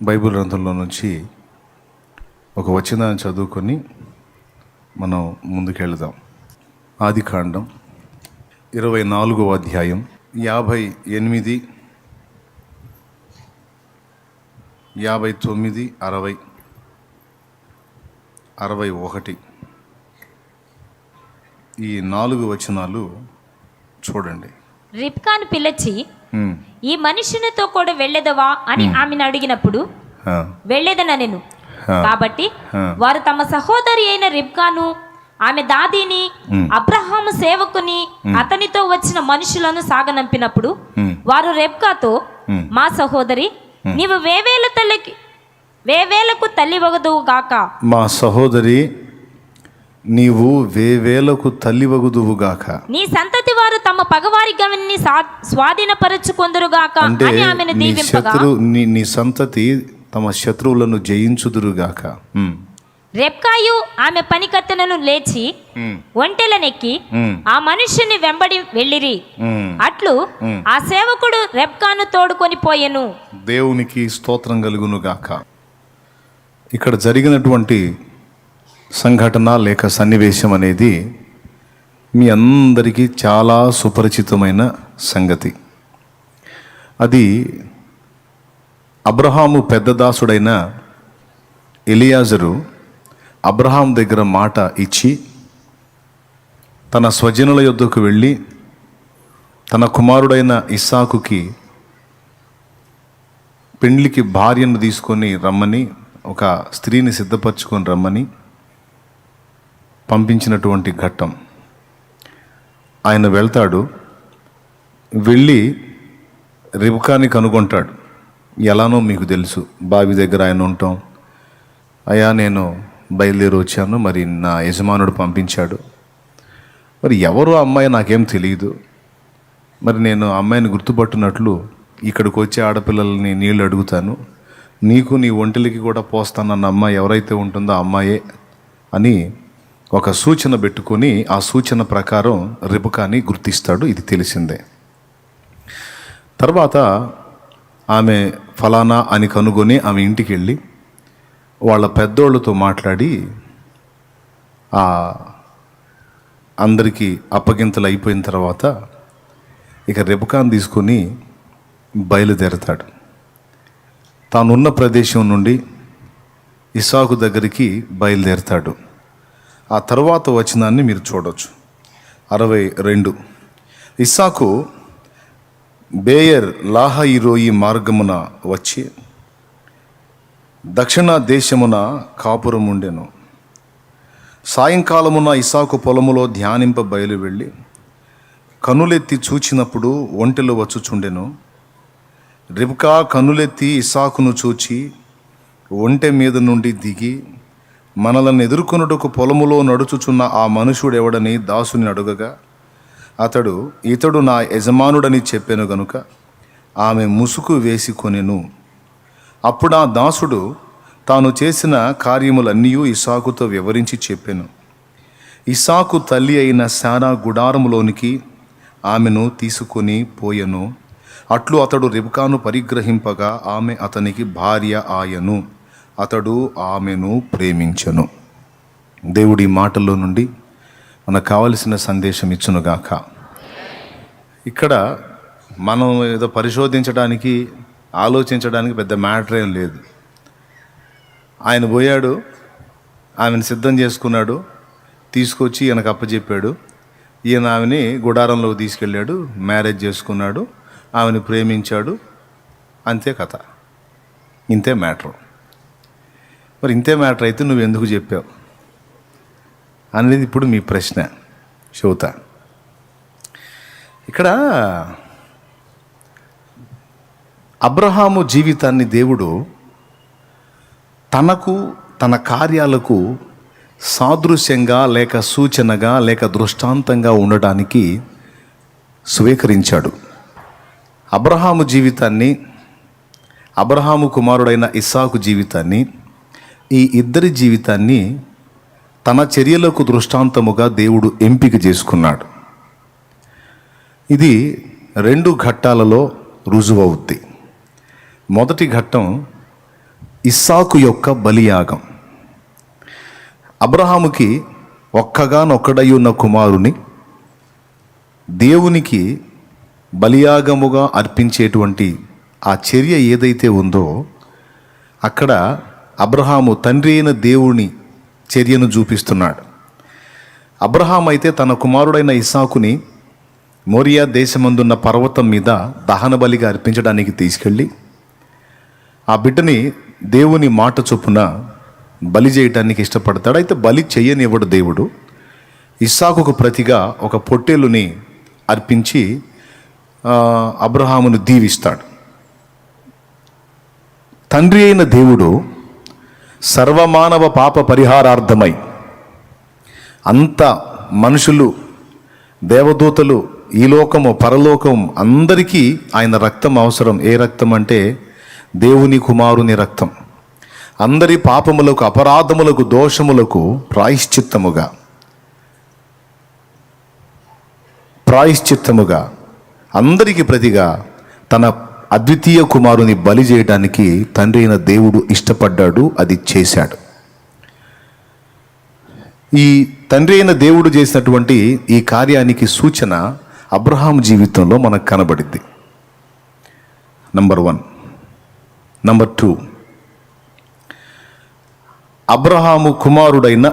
Bible గ్రంథంలో నుంచి ఒక వచనాన్ని చదువుకొని మనం ముందుకెళ్దాం. ఆదికాండం 24వ అధ్యాయం 58, 59, 60, 61 ఈ 4 వచనాలు చూడండి. రిబ్కాను పిలిచి, ఈ మనుషునితో కూడా వెళ్ళేదవా అని ఆమెను అడిగినప్పుడు వెళ్ళేదనెను. కాబట్టి వారు తమ సహోదరి అయిన రిబ్కాను, ఆమె దాదీని, అబ్రహాము సేవకుని, అతనితో వచ్చిన మనుషులను సాగనంపినప్పుడు వారు రెబ్కాతో, మా సహోదరి, నీవు వేవేలకు తల్లివగదువు గాక. మా సహోదరి, నీవు వేవేలకు తల్లివగుదువుగాక. నీ సంతతి వారు తమ పగవారి గవిని స్వాధీనపరచుకొందురుగాక అని ఆమెను దీవింపగా, నీ సంతతి తమ శత్రువులను జయించుదురుగాక. రెబ్కాయు ఆమె పనికత్తెలను లేచి ఒంటెలనెక్కి ఆ మనుష్యుని వెంబడి వెళ్ళిరి. అట్లు ఆ సేవకుడు రెబ్కాను తోడుకొని పోయెను. దేవునికి స్తోత్రం కలుగునుగాక. ఇక్కడ జరిగినటువంటి సంఘటన లేక సన్నివేశం అనేది మీ అందరికీ చాలా సుపరిచితమైన సంగతి. అది అబ్రహాము పెద్ద దాసుడైన ఎలియాజరు అబ్రహాం దగ్గర మాట ఇచ్చి తన స్వజనుల యొద్దకు వెళ్ళి తన కుమారుడైన ఇస్సాకుకి పెండ్లికి భార్యను తీసుకొని రమ్మని, ఒక స్త్రీని సిద్ధపరచుకొని రమ్మని పంపించినటువంటి ఘట్టం. ఆయన వెళ్తాడు, వెళ్ళి రిబ్కాని కనుగొంటాడు. ఎలానో మీకు తెలుసు, బావి దగ్గర ఆయన ఉంటాం. అయ్యా, నేను బయలుదేరి వచ్చాను, మరి నా యజమానుడు పంపించాడు, మరి ఎవరు అమ్మాయి నాకేం తెలియదు, మరి నేను అమ్మాయిని గుర్తుపట్టినట్లు ఇక్కడికి వచ్చే ఆడపిల్లల్ని నీళ్ళు అడుగుతాను, నీకు నీ ఒంటెలకి కూడా పోస్తానన్న అమ్మాయి ఎవరైతే ఉంటుందో ఆ అమ్మాయే అని ఒక సూచన పెట్టుకొని ఆ సూచన ప్రకారం రిబ్కాని గుర్తిస్తాడు. ఇది తెలిసిందే. తర్వాత ఆమె ఫలానా అని కనుగొని ఆమె ఇంటికి వెళ్ళి వాళ్ళ పెద్దోళ్ళతో మాట్లాడి అందరికీ అప్పగింతలు అయిపోయిన తర్వాత ఇక రిబ్కాని తీసుకొని బయలుదేరతాడు. తానున్న ప్రదేశం నుండి ఇస్సాకు దగ్గరికి బయలుదేరతాడు. ఆ తర్వాత వచనాన్ని మీరు చూడవచ్చు. 62. ఇస్సాకు బేయర్ లాహయిరోయి మార్గమున వచ్చి దక్షిణ దేశమున కాపురం ఉండెను. సాయంకాలమున ఇస్సాకు పొలములో ధ్యానింప బయలు వెళ్ళి కనులెత్తి చూచినప్పుడు ఒంటెలు వచ్చుచుండెను. రిబ్కా కనులెత్తి ఇస్సాకును చూచి ఒంటె మీద నుండి దిగి, మనలను ఎదుర్కొనుటకు పొలములో నడుచుచున్న ఆ మనుషుడెవడని దాసుని అడుగగా, ఇతడు నా యజమానుడని చెప్పెను గనుక ఆమె ముసుగు వేసి కొనెను. అప్పుడు ఆ దాసుడు తాను చేసిన కార్యములన్నీ ఇస్సాకుతో వివరించి చెప్పెను. ఇస్సాకు తల్లి అయిన శారా గుడారములోనికి ఆమెను తీసుకొని పోయెను. అట్లు అతడు రిబ్కాను పరిగ్రహింపగా ఆమె అతనికి భార్య ఆయను. అతడు ఆమెను ప్రేమించెను. దేవుడి మాటల్లో నుండి మనకు కావలసిన సందేశం ఇచ్చునుగాక. ఇక్కడ మనం ఏదో పరిశోధించడానికి, ఆలోచించడానికి పెద్ద మ్యాటర్ ఏం లేదు. ఆయన పోయాడు, ఆమెను సిద్ధం చేసుకున్నాడు, తీసుకొచ్చి ఈయనకు అప్పచెప్పాడు. ఈయన ఆమెని గుడారంలోకి తీసుకెళ్ళాడు, మ్యారేజ్ చేసుకున్నాడు, ఆమెను ప్రేమించాడు. అంతే కథ, ఇంతే మ్యాటర్. మరి ఇంతే మ్యాటర్ అయితే నువ్వు ఎందుకు చెప్పావు అనేది ఇప్పుడు మీ ప్రశ్న. చెబుతా. ఇక్కడ అబ్రహాము జీవితాన్ని దేవుడు తనకు, తన కార్యాలకు సాదృశ్యంగా లేక సూచనగా లేక దృష్టాంతంగా ఉండడానికి స్వీకరించాడు. అబ్రహాము జీవితాన్ని, అబ్రహాము కుమారుడైన ఇస్సాకు జీవితాన్ని, ఈ ఇద్దరి జీవితాన్ని తన చర్యలకు దృష్టాంతముగా దేవుడు ఎంపిక చేసుకున్నాడు. ఇది 2 ఘట్టాలలో రుజువవుద్ది. మొదటి ఘట్టం ఇస్సాకు యొక్క బలియాగం. అబ్రహాముకి ఒక్కగానొక్కడై ఉన్న కుమారుని దేవునికి బలియాగముగా అర్పించేటువంటి ఆ చర్య ఏదైతే ఉందో అక్కడ అబ్రహాము తండ్రి అయిన దేవుని చర్యను చూపిస్తున్నాడు. అబ్రహాం అయితే తన కుమారుడైన ఇస్సాకుని మోరియా దేశమందున్న పర్వతం మీద దహన బలిగా అర్పించడానికి తీసుకెళ్ళి ఆ బిడ్డని దేవుని మాట చొప్పున బలి చేయటానికి ఇష్టపడతాడు. అయితే బలి చెయ్యనివ్వడు దేవుడు. ఇస్సాకుకు ప్రతిగా ఒక పొట్టేలుని అర్పించి అబ్రహామును దీవిస్తాడు. తండ్రి అయిన దేవుడు సర్వమానవ పాప పరిహారార్థమై అంత మనుషులు, దేవదూతలు, ఈ లోకము పరలోకం అందరికీ ఆయన రక్తం అవసరం. ఏ రక్తం అంటే దేవుని కుమారుని రక్తం. అందరి పాపములకు, అపరాధములకు, దోషములకు ప్రాయశ్చిత్తముగా అందరికీ ప్రతిగా తన అద్వితీయ కుమారుని బలి చేయడానికి తండ్రి అయిన దేవుడు ఇష్టపడ్డాడు. అది చేశాడు. ఈ తండ్రి అయిన దేవుడు చేసినటువంటి ఈ కార్యానికి సూచన అబ్రహాం జీవితంలో మనకు కనబడింది. నంబర్ 1. నంబర్ 2, అబ్రహాము కుమారుడైన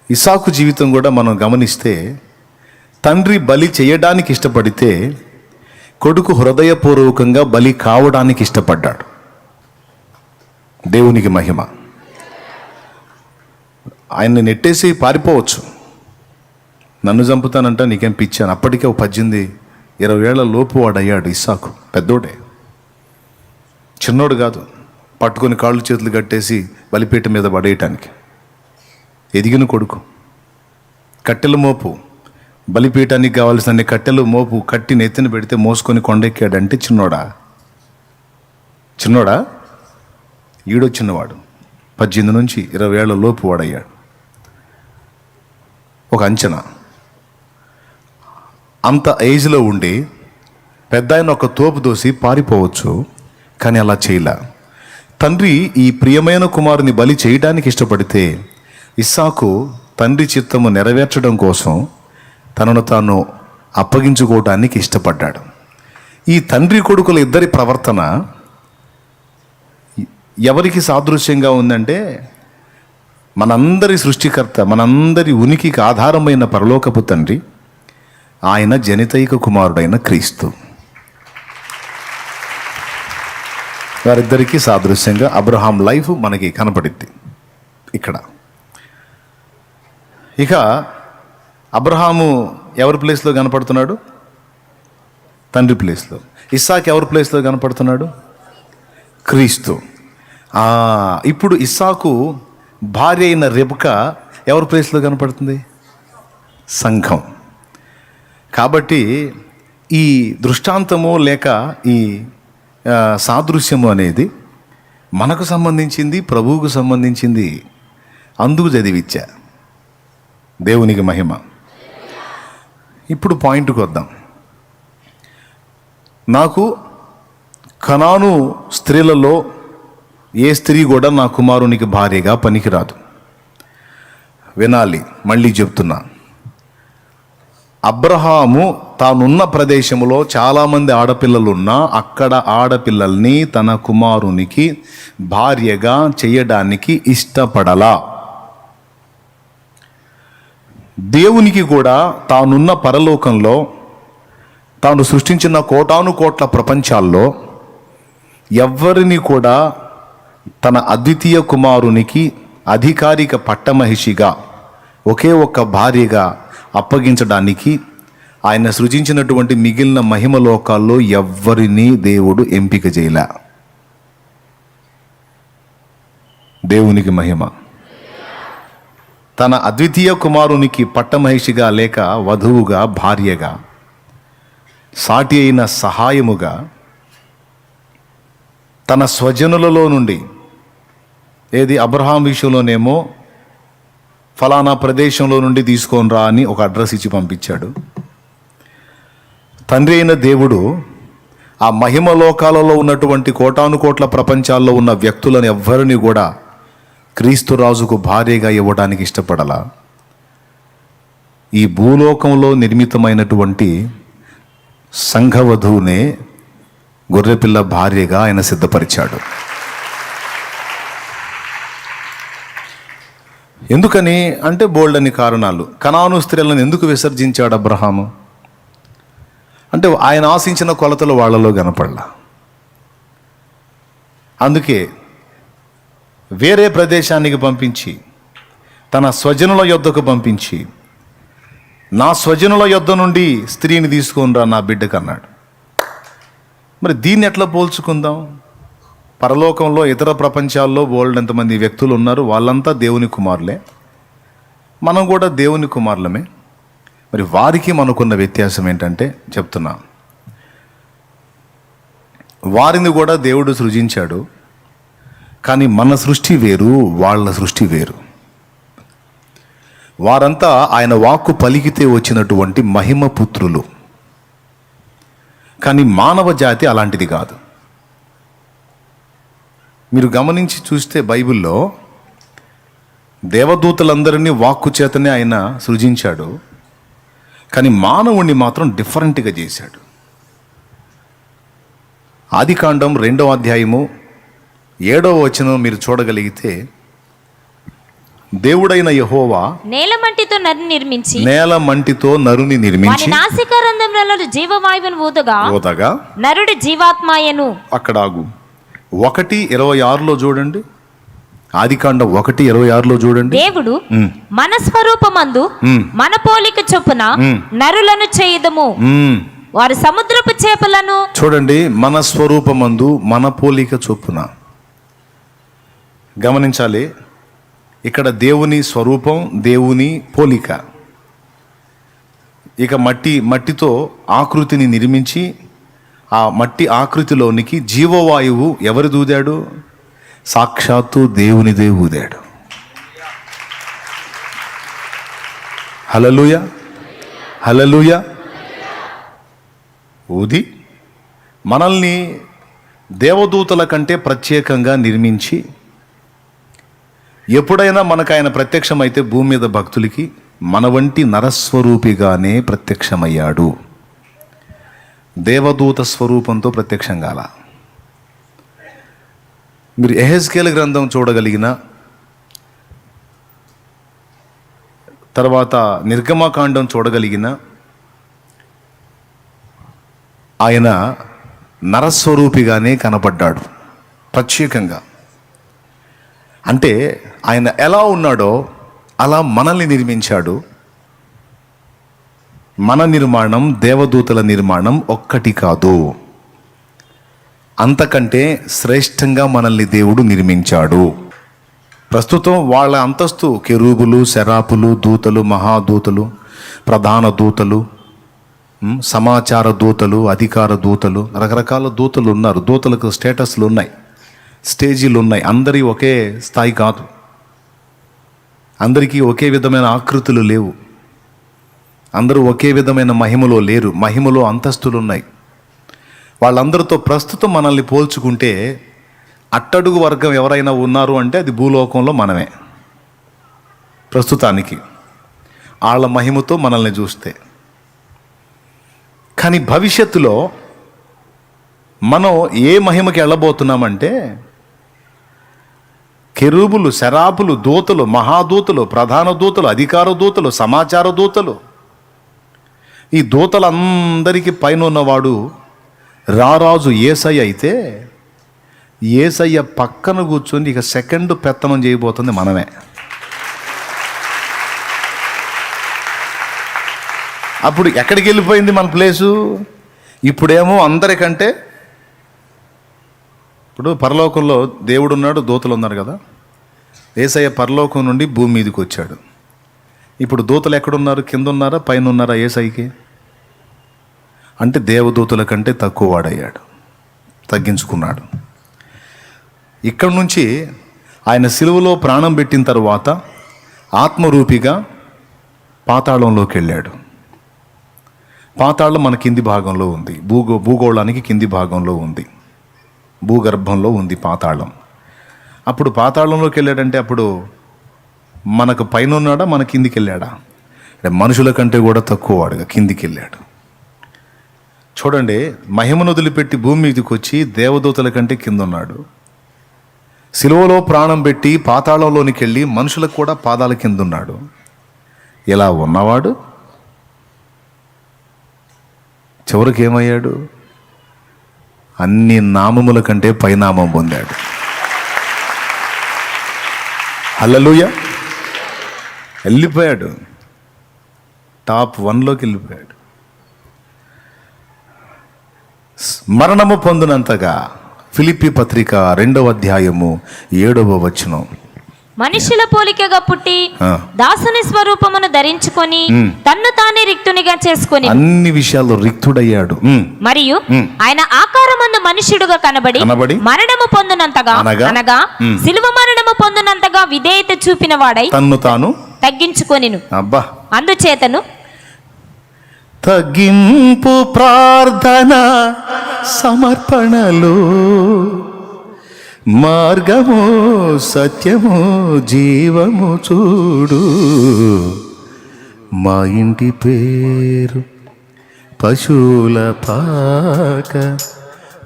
ఇస్సాకు జీవితం కూడా మనం గమనిస్తే తండ్రి బలి చేయడానికి ఇష్టపడితే కొడుకు హృదయపూర్వకంగా బలి కావడానికి ఇష్టపడ్డాడు. దేవునికి మహిమ. ఆయన్ని నెట్టేసి పారిపోవచ్చు. నన్ను చంపుతానంట, నీకేం పిచ్చాను. అప్పటికే 18-20 ఏళ్ల లోపు వాడయ్యాడు ఇస్సాకు. పెద్దోడే, చిన్నోడు కాదు. పట్టుకొని కాళ్ళు చేతులు కట్టేసి బలిపీఠ మీద పడేయటానికి ఎదిగిన కొడుకు. కట్టెల మోపు, బలిపీఠానికి కావాల్సిన కట్టెలు మోపు కట్టి నెత్తిన పెడితే మోసుకొని కొండెక్కాడంటే చిన్నోడా? ఈడో చిన్నవాడు. 18-20 ఏళ్ల లోపు వాడయ్యాడు. ఒక అంచనా. అంత ఏజ్లో ఉండి పెద్ద ఆయన ఒక తోపు దోసి పారిపోవచ్చు, కానీ అలా చేయలే. తండ్రి ఈ ప్రియమైన కుమారుని బలి చేయడానికి ఇష్టపడితే ఇస్సాకు తండ్రి చిత్తము నెరవేర్చడం కోసం తనను తాను అప్పగించుకోవడానికి ఇష్టపడ్డాడు. ఈ తండ్రి కొడుకుల ఇద్దరి ప్రవర్తన ఎవరికి సాదృశ్యంగా ఉందంటే మనందరి సృష్టికర్త, మనందరి ఉనికికి ఆధారమైన పరలోకపు తండ్రి, ఆయన జనితైక కుమారుడైన క్రీస్తు. వారిద్దరికీ సాదృశ్యంగా అబ్రహాం లైఫ్ మనకి కనపడింది ఇక్కడ. ఇక అబ్రహాము ఎవరి ప్లేస్లో కనపడుతున్నాడు? తండ్రి ప్లేస్లో. ఇస్సాకు ఎవరి ప్లేస్లో కనపడుతున్నాడు? క్రీస్తు. ఇప్పుడు ఇస్సాకు భార్య అయిన రెబెకా ఎవరి ప్లేస్లో కనపడుతుంది? సంఘం. కాబట్టి ఈ దృష్టాంతము లేక ఈ సాదృశ్యము అనేది మనకు సంబంధించింది, ప్రభువుకు సంబంధించింది. అందుకు చదివిచ్చా. దేవునికి మహిమ. ఇప్పుడు పాయింట్కి వద్దాం. నాకు కనాను స్త్రీలలో ఏ స్త్రీ కూడా నా కుమారునికి భార్యగా పనికిరాదు. వినాలి, మళ్ళీ చెప్తున్నా. అబ్రహాము తానున్న ప్రదేశంలో చాలామంది ఆడపిల్లలున్నా అక్కడ ఆడపిల్లల్ని తన కుమారునికి భార్యగా చేయడానికి ఇష్టపడలా. దేవునికి కూడా తానున్న పరలోకంలో, తాను సృష్టించిన కోటానుకోట్ల ప్రపంచాల్లో ఎవ్వరిని కూడా తన అద్వితీయ కుమారునికి అధికారిక పట్టమహిషిగా, ఒకే ఒక్క భార్యగా అప్పగించడానికి ఆయన సృజించినటువంటి మిగిలిన మహిమ లోకాల్లో ఎవ్వరినీ దేవుడు ఎంపిక చేయలే. దేవునికి మహిమ. తన అద్వితీయ కుమారునికి పట్టమహిషిగా లేక వధువుగా, భార్యగా, సాటి అయిన సహాయముగా తన స్వజనులలో నుండి, ఏది అబ్రహాం విషయంలోనేమో ఫలానా ప్రదేశంలో నుండి తీసుకొని రా అని ఒక అడ్రస్ ఇచ్చి పంపించాడు. తండ్రి అయిన దేవుడు ఆ మహిమ లోకాలలో ఉన్నటువంటి కోటాను కోట్ల ప్రపంచాల్లో ఉన్న వ్యక్తులను ఎవ్వరిని కూడా క్రీస్తు రాజుకు భార్యగా ఇవ్వడానికి ఇష్టపడలా. ఈ భూలోకంలో నిర్మితమైనటువంటి సంఘవధువునే గొర్రెపిల్ల భార్యగా ఆయన సిద్ధపరిచాడు. ఎందుకని అంటే బోల్డని కారణాలు. కనాను స్త్రీలను ఎందుకు విసర్జించాడు అబ్రహాము అంటే ఆయన ఆశించిన కొలతలు వాళ్ళలో కనపడలా. అందుకే వేరే ప్రదేశానికి పంపించి తన స్వజనుల యొద్దకు పంపించి, నా స్వజనుల యొద్ద నుండి స్త్రీని తీసుకొనిరా నా బిడ్డకు అన్నాడు. మరి దీన్ని ఎట్లా పోల్చుకుందాం? పరలోకంలో ఇతర ప్రపంచాల్లో బోల్డ్ ఎంతమంది వ్యక్తులు ఉన్నారు, వాళ్ళంతా దేవుని కుమారులే, మనం కూడా దేవుని కుమారులమే. మరి వారికి మనకున్న వ్యత్యాసం ఏంటంటే చెప్తున్నా, వారిని కూడా దేవుడు సృజించాడు, కానీ మన సృష్టి వేరు, వాళ్ళ సృష్టి వేరు. వారంతా ఆయన వాక్కు పలికితే వచ్చినటువంటి మహిమ పుత్రులు, కానీ మానవ జాతి అలాంటిది కాదు. మీరు గమనించి చూస్తే బైబిల్లో దేవదూతలందరినీ వాక్కు చేతనే ఆయన సృజించాడు, కానీ మానవుణ్ణి మాత్రం డిఫరెంట్గా చేశాడు. ఆదికాండం 2వ అధ్యాయము 7వ వచనం మీరు చూడగలిగితే, దేవుడైన యెహోవా నేల మంటితో నరుని నిర్మించి నాసికారంధ్రములలో జీవవాయువును ఊదగా నరుడి జీవాత్మాయను. అక్కడ ఆగు. 1:26లో చూడండి. ఆదికాండం 1:26లో చూడండి. దేవుడు మన స్వరూపమందు మన పోలిక చొప్పున నరులను చేయుదము, వారు సముద్రపు చేపలను. చూడండి, మన స్వరూపమందు మన పోలిక చొప్పున. గమనించాలి, ఇక్కడ దేవుని స్వరూపం, దేవుని పోలిక. ఇక మట్టితో ఆకృతిని నిర్మించి ఆ మట్టి ఆకృతిలోనికి జీవవాయువు ఎవరు దూదాడు? సాక్షాత్తు దేవునిదే ఊదాడు. హల్లెలూయా, హల్లెలూయా. ఊది మనల్ని దేవదూతల కంటే ప్రత్యేకంగా నిర్మించి, ఎప్పుడైనా మనకు ఆయన ప్రత్యక్షమైతే భూమి మీద భక్తులకి మన వంటి నరస్వరూపిగానే ప్రత్యక్షమయ్యాడు. దేవదూత స్వరూపంతో ప్రత్యక్షం కాల. మీరు యెహెజ్కేలు గ్రంథం చూడగలిగిన తర్వాత నిర్గమకాండం చూడగలిగిన, ఆయన నరస్వరూపిగానే కనపడ్డాడు ప్రత్యేకంగా. అంటే ఆయన ఎలా ఉన్నాడో అలా మనల్ని నిర్మించాడు. మన నిర్మాణం, దేవదూతల నిర్మాణం ఒక్కటి కాదు, అంతకంటే శ్రేష్టంగా మనల్ని దేవుడు నిర్మించాడు. ప్రస్తుతం వాళ్ళ అంతస్తు కెరూబులు, శరాపులు, దూతలు, మహాదూతలు, ప్రధాన దూతలు, సమాచార దూతలు, అధికార దూతలు, రకరకాల దూతలు ఉన్నారు. దూతలకు స్టేటస్లు ఉన్నాయి, స్టేజీలు ఉన్నాయి. అందరి ఒకే స్థాయి కాదు, అందరికీ ఒకే విధమైన ఆకృతులు లేవు, అందరూ ఒకే విధమైన మహిమలో లేరు. మహిమలో అంతస్తులు ఉన్నాయి. వాళ్ళందరితో ప్రస్తుతం మనల్ని పోల్చుకుంటే అట్టడుగు వర్గం ఎవరైనా ఉన్నారు అంటే అది భూలోకంలో మనమే ప్రస్తుతానికి, వాళ్ళ మహిమతో మనల్ని చూస్తే. కానీ భవిష్యత్తులో మనం ఏ మహిమకి వెళ్ళబోతున్నామంటే, కెరూబులు, శరాపులు, దూతలు, మహాదూతలు, ప్రధాన దూతలు, అధికార దూతలు, సమాచార దూతలు, ఈ దూతలందరికీ పైన ఉన్నవాడు రారాజు యేసయ్య అయితే, యేసయ్య పక్కన కూర్చొని ఇక సెకండ్ పెత్తనం చేయబోతుంది మనమే. అప్పుడు ఎక్కడికి వెళ్ళిపోయింది మన ప్లేసు? ఇప్పుడేమో అందరికంటే, ఇప్పుడు పరలోకంలో దేవుడు ఉన్నాడు, దూతలు ఉన్నారు కదా. యేసయ్య పరలోకం నుండి భూమి మీదకి వచ్చాడు. ఇప్పుడు దూతలు ఎక్కడున్నారు? కింద ఉన్నారా, పైన ఉన్నారా? యేసయ్యకి అంటే దేవదూతల కంటే తక్కువ వాడయ్యాడు, తగ్గించుకున్నాడు. ఇక్కడ నుంచి ఆయన సిలువలో ప్రాణం పెట్టిన తర్వాత ఆత్మరూపిగా పాతాళంలోకి వెళ్ళాడు. పాతాళం మన కింది భాగంలో ఉంది, భూగోళానికి కింది భాగంలో ఉంది, భూగర్భంలో ఉంది పాతాళం. అప్పుడు పాతాళంలోకి వెళ్ళాడంటే అప్పుడు మనకు పైన ఉన్నాడా, మన కిందికి వెళ్ళాడా? మనుషుల కంటే కూడా తక్కువ వాడుగా కిందికి వెళ్ళాడు. చూడండి, మహిమను వదిలిపెట్టి భూమి మీదకి వచ్చి దేవదూతల కంటే కింద ఉన్నాడు. సిలువలో ప్రాణం పెట్టి పాతాళంలోనికి వెళ్ళి మనుషులకు కూడా పాదాల కింద ఉన్నాడు. ఇలా ఉన్నవాడు చివరికి ఏమయ్యాడు? అన్ని నామముల కంటే పైనామం పొందాడు. హల్లెలూయా. వెళ్ళిపోయాడు, టాప్ 1లోకి వెళ్ళిపోయాడు. మరణము పొందినంతగా ఫిలిప్పీ పత్రిక 2వ అధ్యాయము 7వ వచనం. మనుషుల పోలికగా పుట్టి దాసుని స్వరూపమును ధరించుకొని తన్ను తానే రిక్తునిగా చేసుకొని అన్ని విషయాల్లో రిక్తుడయ్యాడు. మరియు ఆయన ఆకారమందు మనుష్యుడుగా కనబడి మరణము పొందినంతగా అనగా సిలువ మరణము పొందినంతగా విధేయత చూపిన వాడై తన్ను తాను తగ్గించుకొనిను. అబ్బా, అందుచేతను తగ్గింపు ప్రార్థన సమర్పణలో మార్గము సత్యము జీవము చూడు. మా ఇంటి పేరు పశువుల పాక,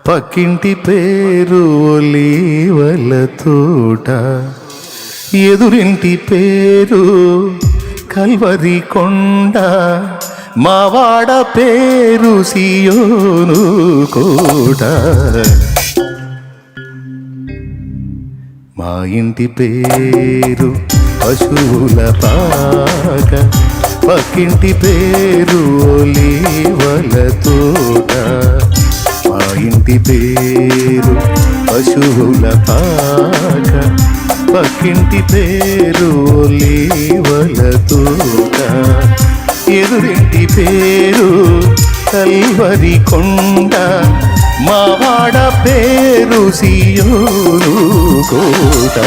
పక్కింటి పేరు ఒలీవల తోట, ఎదురింటి పేరు కల్వరి కొండ, మావాడ పేరు సియోను కోట. మా ఇంటి పేరు పశువుల పాక, పక్కింటి పేరు ఒలీవల తోట, మా ఇంటి పేరు పశువుల పాక, పక్కింటి పేరు ఒలీవల తోట, ఎదురింటి పేరు కల్వరి కొండ, మావాడ పేరు సియోను కోట.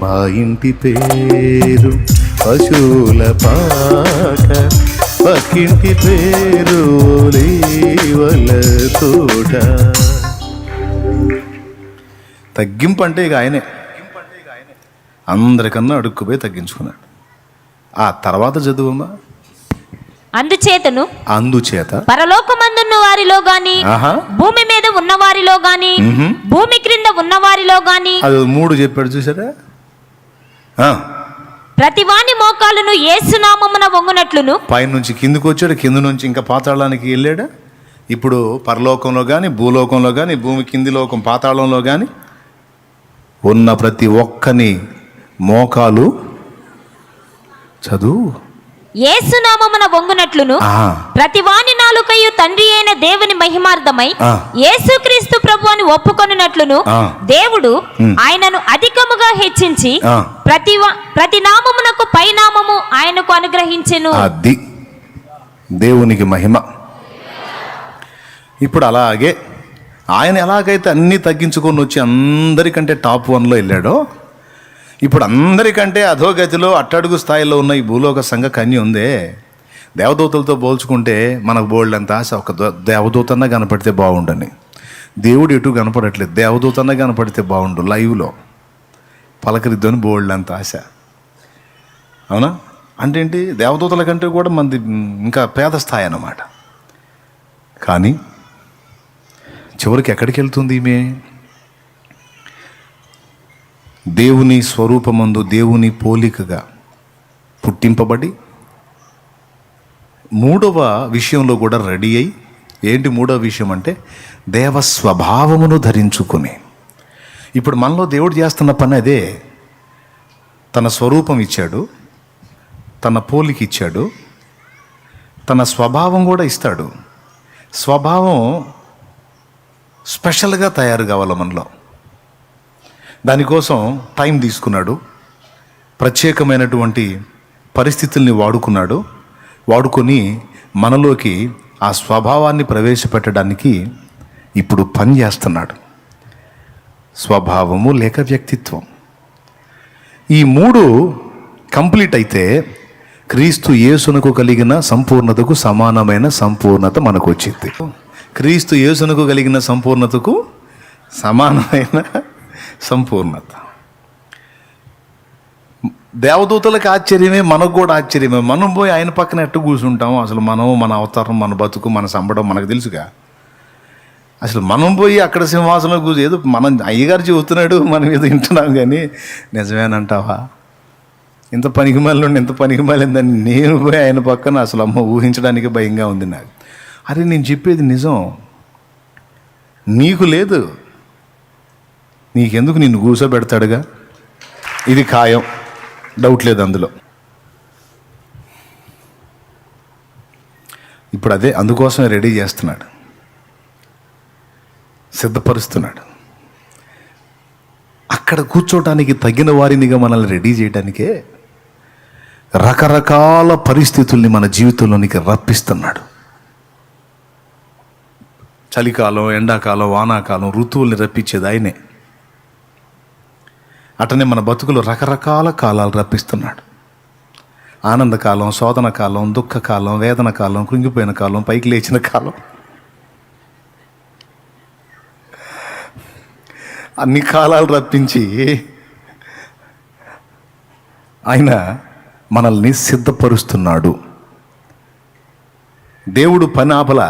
మా ఇంటి పేరు పశువుల పాక, పక్కింటి పేరు ఒలీవల తోట. తగ్గింపు అంటే ఇక ఆయనే అందరికన్నా అడుక్కుపోయి తగ్గించుకున్నాడు. ఆ తర్వాత చదువమ్మా. అందుచేత పరలోకమందున్న వారిలో గాని భూమి మీద ఉన్న వారిలో గాని భూమి క్రింద ఉన్న వారిలో గాని, అది 3 చెప్పాడు చూసారా? ప్రతి వాని మోకాలును యేసు నామమున వంగునట్లును. పైన నుంచి కిందికి వచ్చాడు, కింద నుంచి ఇంకా పాతాళానికి వెళ్ళాడు. ఇప్పుడు పరలోకంలో కానీ భూలోకంలో కానీ భూమి కింది లోకం పాతాళంలో కానీ ఉన్న ప్రతి ఒక్కని మోకాలు చదువు యేసు నామమున వంగునట్లును ప్రతి వాని నాలుకయు తండ్రి అయిన దేవుని మహిమార్థమై యేసుక్రీస్తు ప్రభు అని ఒప్పుకొనున్నట్లును దేవుడు ఆయనను అధికముగా హెచ్చించి ప్రతి నామమునకు పై నామము ఆయనకు అనుగ్రహించెను. అది దేవునికి మహిమ. ఇప్పుడు అలాగే ఆయన ఎలాగైతే అన్ని తగ్గించుకొని వచ్చి అందరికంటే టాప్ 1లో వెళ్ళాడో, ఇప్పుడు అందరికంటే అధోగతిలో అట్టడుగు స్థాయిలో ఉన్న ఈ భూలోక సంఘ కన్య ఉందే, దేవదూతలతో పోల్చుకుంటే మనకు బోల్డంత ఆశ. ఒక దేవదూతన్నా కనపడితే బాగుండని. దేవుడు ఎటు కనపడట్లేదు, దేవదూతన్నా కనపడితే బాగుండు, లైవ్లో పలకరిద్దని బోల్డంత ఆశ. అవునా? అంటే ఏంటి, దేవదూతల కంటే కూడా మంది ఇంకా పేద స్థాయి అన్నమాట. కానీ చివరికి ఎక్కడికి వెళ్తుంది ఈమె? దేవుని స్వరూపమందు దేవుని పోలికగా పుట్టింపబడి 3వ విషయంలో కూడా రెడీ అయి, ఏంటి 3వ విషయం అంటే దేవ స్వభావమును ధరించుకుని. ఇప్పుడు మనలో దేవుడు చేస్తున్న పని అదే. తన స్వరూపం ఇచ్చాడు, తన పోలిక ఇచ్చాడు, తన స్వభావం కూడా ఇస్తాడు. స్వభావం స్పెషల్గా తయారు కావాలి మనలో. దానికోసం టైం తీసుకున్నాడు, ప్రత్యేకమైనటువంటి పరిస్థితుల్ని వాడుకొని మనలోకి ఆ స్వభావాన్ని ప్రవేశపెట్టడానికి ఇప్పుడు పని చేస్తున్నాడు. స్వభావము లేక వ్యక్తిత్వం, ఈ 3 కంప్లీట్ అయితే క్రీస్తు యేసునకు కలిగిన సంపూర్ణతకు సమానమైన సంపూర్ణత మనకు వచ్చింది. క్రీస్తు యేసునకు కలిగిన సంపూర్ణతకు సమానమైన సంపూర్ణత. దేవదూతలకు ఆశ్చర్యమే, మనకు కూడా ఆశ్చర్యమే. మనం పోయి ఆయన పక్కన ఎట్టు కూర్చుంటాము? అసలు మనం, మన అవతారం, మన బతుకు, మన సంబడం మనకు తెలుసుగా. అసలు మనం పోయి అక్కడ సింహాసనంలో కూర్చో, ఏదో మనం అయ్యగారు చెబుతున్నాడు, మనం ఏదో వింటున్నాం, కానీ నిజమేనంటావా? ఇంత పనికిమాలిండి, ఇంత పనికిమాలిందని నేను పోయి ఆయన పక్కన అసలు అమ్మ ఊహించడానికి భయంగా ఉంది నాకు. అరే నేను చెప్పేది నిజం, నీకు లేదు, నీకెందుకు? నిన్ను కూర్చోబెడతాడుగా, ఇది ఖాయం, డౌట్ లేదు అందులో. ఇప్పుడు అదే అందుకోసమే రెడీ చేస్తున్నాడు, సిద్ధపరుస్తున్నాడు. అక్కడ కూర్చోటానికి తగిన వారినిగా మనల్ని రెడీ చేయడానికే రకరకాల పరిస్థితుల్ని మన జీవితంలోనికి రప్పిస్తున్నాడు. చలికాలం, ఎండాకాలం, వానాకాలం, ఋతువుల్ని రప్పించేది ఆయనే. అటనే మన బతుకులు రకరకాల కాలాలు రప్పిస్తున్నాడు. ఆనందకాలం, శోధన కాలం, దుఃఖకాలం, వేదన కాలం, కృంగిపోయిన కాలం, పైకి లేచిన కాలం, అన్ని కాలాలు రప్పించి ఆయన మనల్ని సిద్ధపరుస్తున్నాడు. దేవుడు పని ఆపల.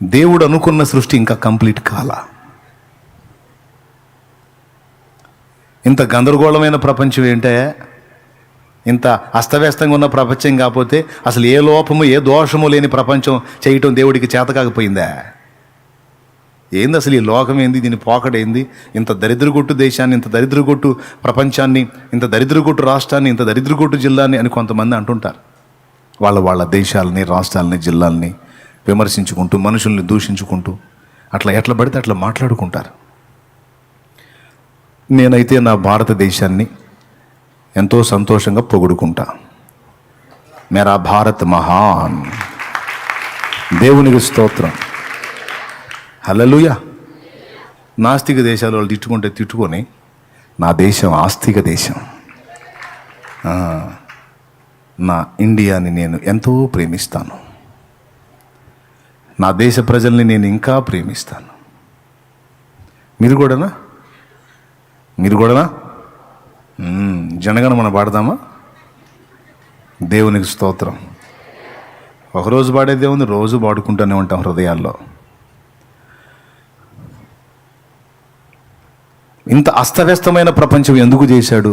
దేవుడు అనుకున్న సృష్టి ఇంకా కంప్లీట్ కాల. ఇంత గందరగోళమైన ప్రపంచం ఏంటే, ఇంత అస్తవ్యస్తంగా ఉన్న ప్రపంచం కాకపోతే అసలు ఏ లోపము, ఏ దోషము లేని ప్రపంచం చేయటం దేవుడికి చేత కాకపోయిందా? ఏంది అసలు ఈ లోకం ఏంది, దీని పోకడేంది? ఇంత దరిద్రగొట్టు దేశాన్ని, ఇంత దరిద్రగొట్టు ప్రపంచాన్ని, ఇంత దరిద్రగొట్టు రాష్ట్రాన్ని, ఇంత దరిద్రగొట్టు జిల్లాని అని కొంతమంది అంటుంటారు. వాళ్ళ దేశాలని, రాష్ట్రాలని, జిల్లాల్ని విమర్శించుకుంటూ, మనుషుల్ని దూషించుకుంటూ అట్లా ఎట్లా పడితే అట్లా మాట్లాడుకుంటారు. నేనైతే నా భారతదేశాన్ని ఎంతో సంతోషంగా పొగుడుకుంటా. మేరా భారత్ మహాన్, దేవునికి స్తోత్రం, హల్లెలూయా. నాస్తిక దేశాల వాళ్ళు తిట్టుకుంటే తిట్టుకొని, నా దేశం ఆస్తిక దేశం, నా ఇండియాని నేను ఎంతో ప్రేమిస్తాను, నా దేశ ప్రజల్ని నేను ఇంకా ప్రేమిస్తాను. మీరు కూడానా? జనగణమన పాడదామా? దేవునికి స్తోత్రం. ఒకరోజు పాడేదే ఉంది, రోజు పాడుకుంటూనే ఉంటాం హృదయాల్లో. ఇంత అస్తవ్యస్తమైన ప్రపంచం ఎందుకు చేశాడు?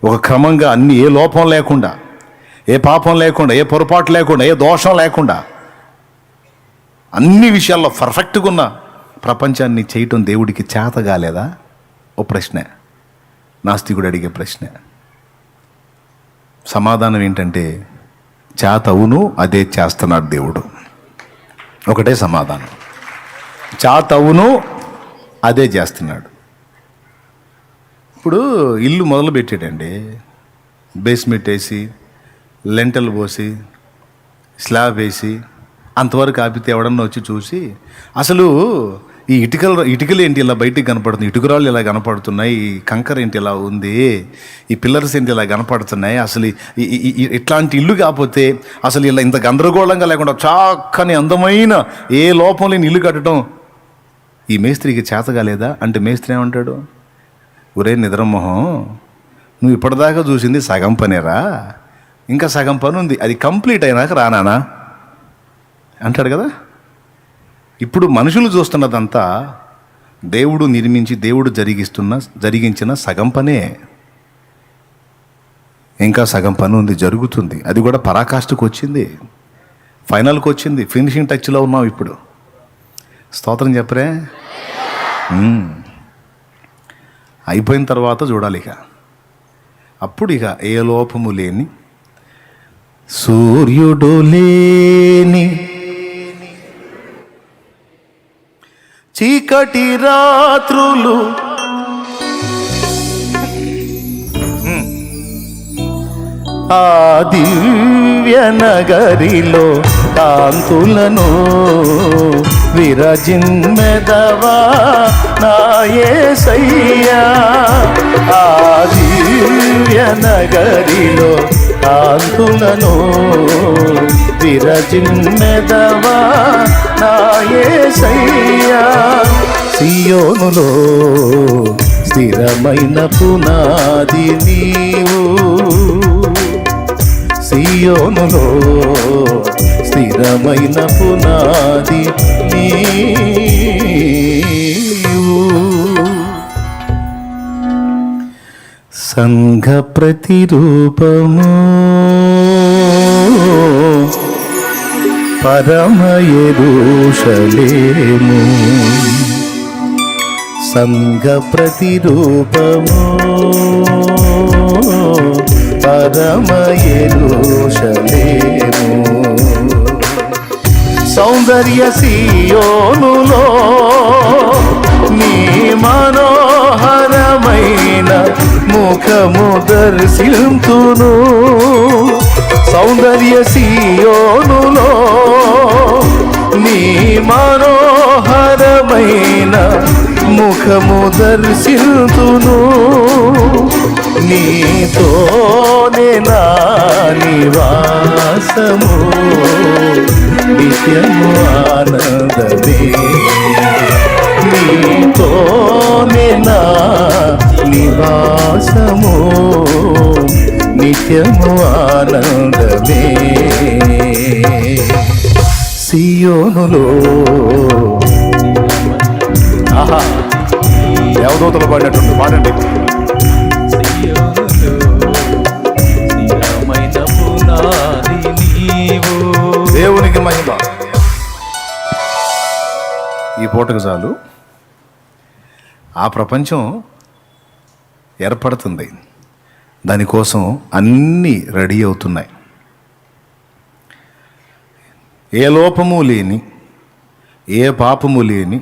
ఒక క్రమంగా అన్ని, ఏ లోపం లేకుండా, ఏ పాపం లేకుండా, ఏ పొరపాటు లేకుండా, ఏ దోషం లేకుండా, అన్ని విషయాల్లో పర్ఫెక్ట్గా ఉన్న ప్రపంచాన్ని చేయటం దేవుడికి చేత కాలేదా? ఓ ప్రశ్న, నాస్తికుడు అడిగే ప్రశ్న. సమాధానం ఏంటంటే, చేత అవును, అదే చేస్తున్నాడు దేవుడు. ఒకటే సమాధానం, చేత అవును, అదే చేస్తున్నాడు. ఇప్పుడు ఇల్లు మొదలు పెట్టాడండి, బేస్మెంట్ వేసి, లెంటల్ పోసి, స్లాబ్ వేసి, అంతవరకు ఆపితే ఎవడన్నా వచ్చి చూసి, అసలు ఈ ఇటుకలు ఏంటి ఇలా బయటికి కనపడుతుంది, ఇటుకరాళ్ళు ఇలా కనపడుతున్నాయి, ఈ కంకర ఏంటి ఇలా ఉంది, ఈ పిల్లర్స్ ఏంటి ఇలా కనపడుతున్నాయి, అసలు ఇట్లాంటి ఇల్లు కాకపోతే అసలు ఇలా ఇంత గందరగోళంగా లేకుండా చక్కని అందమైన ఏ లోపం లేని ఇల్లు కట్టడం ఈ మేస్త్రికి చేత కాలేదా అంటే, మేస్త్రి ఏమంటాడు? ఒరే నిద్రమోహం, నువ్వు ఇప్పటిదాకా చూసింది సగం పనేరా, ఇంకా సగం పని ఉంది, అది కంప్లీట్ అయినాక రానానా అంటాడు కదా. ఇప్పుడు మనుషులు చూస్తున్నదంతా దేవుడు నిర్మించి, దేవుడు జరిగించిన సగం పనే. ఇంకా సగం పని ఉంది, జరుగుతుంది. అది కూడా పరాకాష్ఠకు వచ్చింది, ఫైనల్కి వచ్చింది, ఫినిషింగ్ టచ్లో ఉన్నాం ఇప్పుడు. స్తోత్రం చెప్పరే. అయిపోయిన తర్వాత చూడాలి ఇక. అప్పుడు ఇక ఏ లోపము లేని, సూర్యుడు లేని చీకటి రాత్రులు, ఆ దివ్య నగరిలో కాంతులను విరజిమ్మెదవా నా యేసయ్యా. ఆ దివ్య నగరిలో కాంతులను విరజిమ్మెదవా నా యేసయ్యా. సియోనులో స్థిరమైన పునాది నీవు, సియోనులో స్థిరమైన పునాది నీవు. సంఘ ప్రతిరూపము పరమ యెరూషలేము, సంఘ ప్రతిరూపము పరమ యెరూషలేము. సౌందర్య సియోనులో నీ మనోహరమైన ముఖము దర్శింతును, సౌందర్య సియోనులో నీ మనోహరమైన ముఖము దర్శింతును. నీతోనే నా నివాసము నిత్యము ఆనందమే, నీతోనే నా నివాసము నిత్యము ఆనందమే. సియోనులో ఆహా దేవదూతలు పాడినట్టుంది, పాడండి. దేవునికి మహిమ. ఈ పూటకు చాలు. ఆ ప్రపంచం ఏర్పడుతుంది, దానికోసం అన్నీ రెడీ అవుతున్నాయి. ఏ లోపము లేని, ఏ పాపము లేని,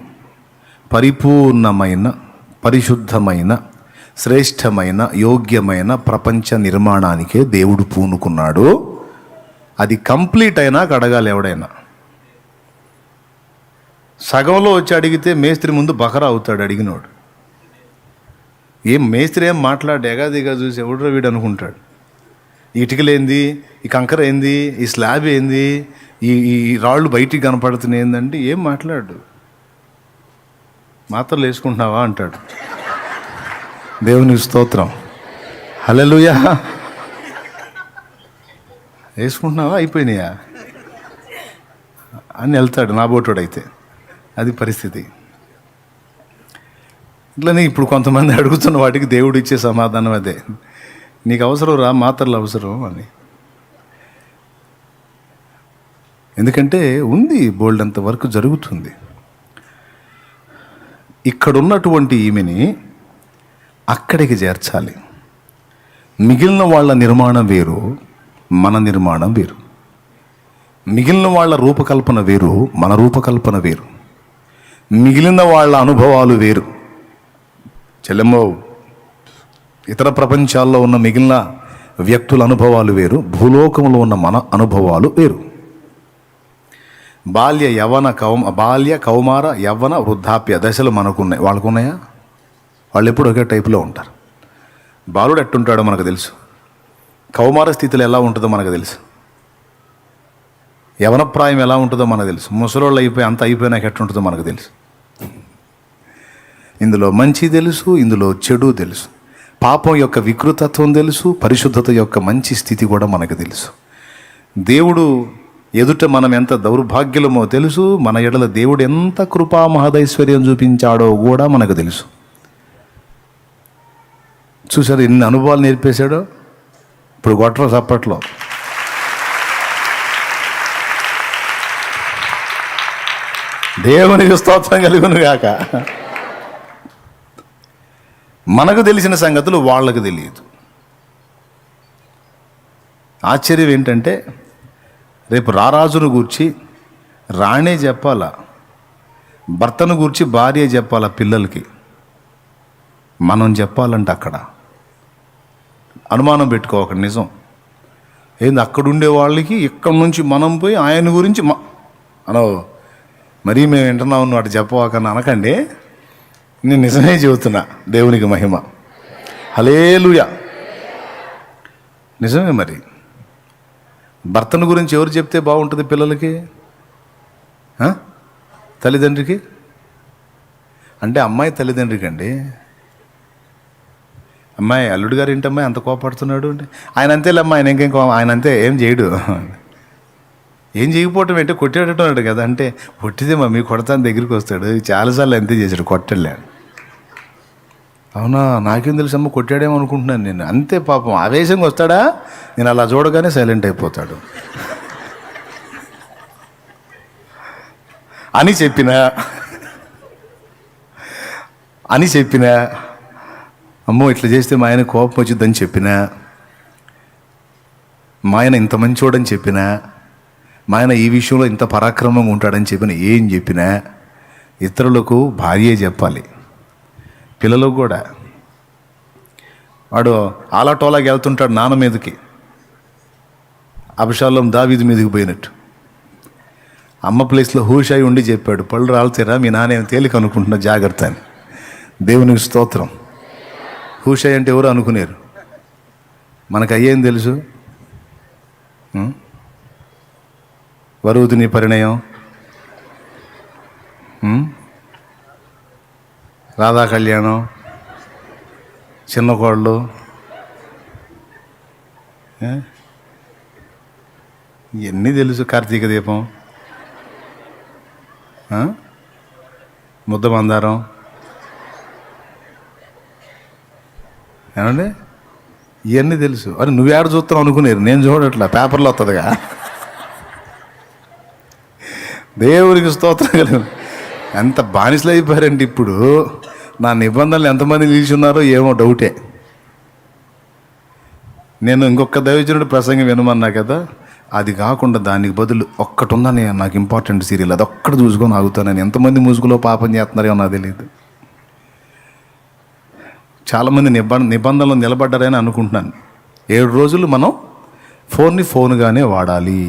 పరిపూర్ణమైన, పరిశుద్ధమైన, శ్రేష్టమైన, యోగ్యమైన ప్రపంచ నిర్మాణానికే దేవుడు పూనుకున్నాడు. అది కంప్లీట్ అయినా అడగాలి ఎవడైనా. సగంలో వచ్చి అడిగితే మేస్త్రి ముందు బకరా అవుతాడు అడిగినోడు. ఏం మేస్త్రి ఏం మాట్లాడు, ఎగాదిగా చూసి ఎవడో వీడు అనుకుంటాడు. ఈ ఇటుకలేంది, ఈ కంకర ఏంది, ఈ స్లాబ్ ఏంది, ఈ ఈ రాళ్ళు బయటికి కనపడుతున్నాయి ఏందంటే ఏం మాట్లాడు. మాత్రలు వేసుకుంటున్నావా అంటాడు. దేవునికి స్తోత్రం, హల్లెలూయా. వేసుకుంటున్నావా, అయిపోయినాయా అని వెళ్తాడు నా బోటోడైతే. అది పరిస్థితి. ఇట్లనే ఇప్పుడు కొంతమంది అడుగుతున్న వాటికి దేవుడు ఇచ్చే సమాధానం అదే, నీకు అవసరం రా, మాత్రలు అవసరం అని. ఎందుకంటే ఉంది, బోల్డ్ అంత వర్క్ జరుగుతుంది. ఇక్కడున్నటువంటి ఈమెని అక్కడికి చేర్చాలి. మిగిలిన వాళ్ళ నిర్మాణం వేరు, మన నిర్మాణం వేరు. మిగిలిన వాళ్ళ రూపకల్పన వేరు, మన రూపకల్పన వేరు. మిగిలిన వాళ్ళ అనుభవాలు వేరు. చెల్లెమ్మో, ఇతర ప్రపంచాల్లో ఉన్న మిగిలిన వ్యక్తుల అనుభవాలు వేరు, భూలోకంలో ఉన్న మన అనుభవాలు వేరు. బాల్య కౌమార యవ్వన వృద్ధాప్య దశలు మనకున్నాయి, వాళ్ళకున్నాయా? వాళ్ళు ఎప్పుడు ఒకే టైపులో ఉంటారు. బాలుడు ఎట్టుంటాడో మనకు తెలుసు, కౌమార స్థితిలో ఎలా ఉంటుందో మనకు తెలుసు, యవనప్రాయం ఎలా ఉంటుందో మనకు తెలుసు, ముసలోళ్ళు అయిపోయి అంత అయిపోయినాక ఎట్టుంటుందో మనకు తెలుసు. ఇందులో మంచి తెలుసు, ఇందులో చెడు తెలుసు, పాపం యొక్క వికృతత్వం తెలుసు, పరిశుద్ధత యొక్క మంచి స్థితి కూడా మనకు తెలుసు. దేవుడు ఎదుట మనం ఎంత దౌర్భాగ్యులమో తెలుసు, మన ఎడల దేవుడు ఎంత కృపా మహదైశ్వర్యం చూపించాడో కూడా మనకు తెలుసు. చూసారు ఎన్ని అనుభవాలు నేర్పేశాడో. ఇప్పుడు గొట్ర చప్పట్లో దేవునికి స్తోత్రం కలుగును గాక. మనకు తెలిసిన సంగతులు వాళ్ళకు తెలియదు. ఆశ్చర్యం ఏంటంటే రేపు రారాజును గూర్చి రాణే చెప్పాలా, భర్తను గూర్చి భార్య చెప్పాలా పిల్లలకి. మనం చెప్పాలంటే అక్కడ అనుమానం పెట్టుకోక నిజం ఏంది, అక్కడుండే వాళ్ళకి ఇక్కడి నుంచి మనం పోయి ఆయన గురించి అనో మరీ మేము వింటున్నాం నువ్వు అటు చెప్పవాకని అనకండి. నేను నిజమే చెబుతున్నా, దేవునికి మహిమ, హల్లెలూయా. నిజమే. మరి భర్తను గురించి ఎవరు చెప్తే బాగుంటుంది పిల్లలకి? తల్లిదండ్రికి? అంటే అమ్మాయి తల్లిదండ్రికి అండి. అమ్మాయి అల్లుడు గారు ఏంటమ్మాయి అంత కోపడుతున్నాడు అంటే ఆయన అంతేలేమ్మా, ఆయన ఇంకేం ఆయన అంతే, ఏం చేయడు. ఏం చేయకపోవటం ఏంటో కొట్టేటట్టున్నాడు కదా. అంటే కొట్టితే మమ్మీ కొడతాను దగ్గరికి వస్తాడు, చాలాసార్లు అంతే చేశాడు, కొట్టలేడు. అవునా, నాకేం తెలుసు అమ్మ, కొట్టాడేమో అనుకుంటున్నాను నేను. అంతే పాపం, ఆవేశంగా వస్తాడా, నేను అలా చూడగానే సైలెంట్ అయిపోతాడు అని చెప్పినా అమ్మో ఇట్లా చేస్తే మా ఆయన కోపం వచ్చిద్దని చెప్పినా, మా ఆయన ఇంత మంచోడని చెప్పినా, మా ఆయన ఈ విషయంలో ఇంత పరాక్రమంగా ఉంటాడని చెప్పినా, ఏం చెప్పినా ఇతరులకు భార్యే చెప్పాలి. పిల్లలకు కూడా. వాడు ఆలాటోలాగా వెళ్తుంటాడు నాన్న మీదకి, అబ్షాలోం దావీదు మీదకి పోయినట్టు. అమ్మ ప్లేస్లో హూషాయి ఉండి చెప్పాడు, పళ్ళు రాల్తేరా మీ నాన్న ఏం తేలిక అనుకుంటున్నా, జాగ్రత్త అని. దేవునికి స్తోత్రం. హూషాయి అంటే ఎవరు అనుకునేరు, మనకు అయ్యేం తెలుసు. వరువుది నీ పరిణయం, రాధా కళ్యాణం, చిన్న కోళ్ళు, ఇవన్నీ తెలుసు. కార్తీక దీపం, ముద్ద మందారం, ఏమండి ఇవన్నీ తెలుసు. అరే నువ్వేడ చూస్తున్నావు అనుకునేరు, నేను చూడట్లా, పేపర్లో వస్తుందిగా. దేవునికి స్తోత్రం కలిగి. ఎంత బానిసలు అయిపోయారండి ఇప్పుడు. నా నిబంధనలు ఎంతమంది నిలిచున్నారో ఏమో డౌటే. నేను ఇంకొక దైవజనుడు ప్రసంగం వినమన్నా కదా, అది కాకుండా దానికి బదులు ఒక్కటి ఉందని నాకు ఇంపార్టెంట్ సీరియల్, అది ఒక్కటి చూసుకొని ఆగుతానని. ఎంతమంది ముసుగులో పాపం చేస్తున్నారో నాకు తెలియదు. చాలామంది నిబంధనలు నిలబడ్డారని అనుకుంటున్నాను. 7 రోజులు మనం ఫోన్గానే వాడాలి.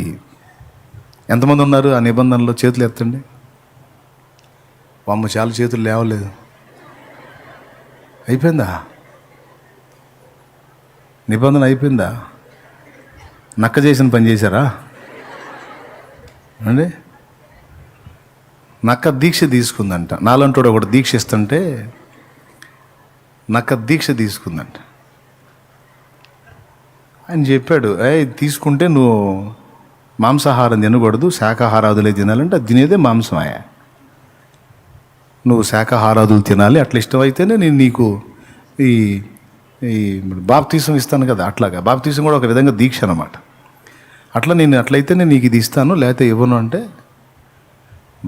ఎంతమంది ఉన్నారు ఆ నిబంధనలో? చేతులు ఎత్తండి. వామ్మ చాలా చేతులు లేవలేదు. అయిపోయిందా నిబంధన? అయిపోయిందా? నక్క చేసిన పని చేశారా అండి? నక్క దీక్ష తీసుకుందంట. నాలంటోడు ఒకటి దీక్ష ఇస్తుంటే నక్క దీక్ష తీసుకుందంట. ఆయన చెప్పాడు, తీసుకుంటే నువ్వు మాంసాహారం తినకూడదు, శాకాహారాదులే తినాలంటే అది తినేదే మాంసమాయా. నువ్వు శాకాహారాదులు తినాలి, అట్లా ఇష్టమైతేనే నేను నీకు ఈ బాప్తీసం ఇస్తాను కదా. అట్లాగా బాప్తీసం కూడా ఒక విధంగా దీక్ష అన్నమాట. అట్లా నేను అట్లయితేనే నీకు ఇది ఇస్తాను, లేకపోతే ఇవ్వను అంటే,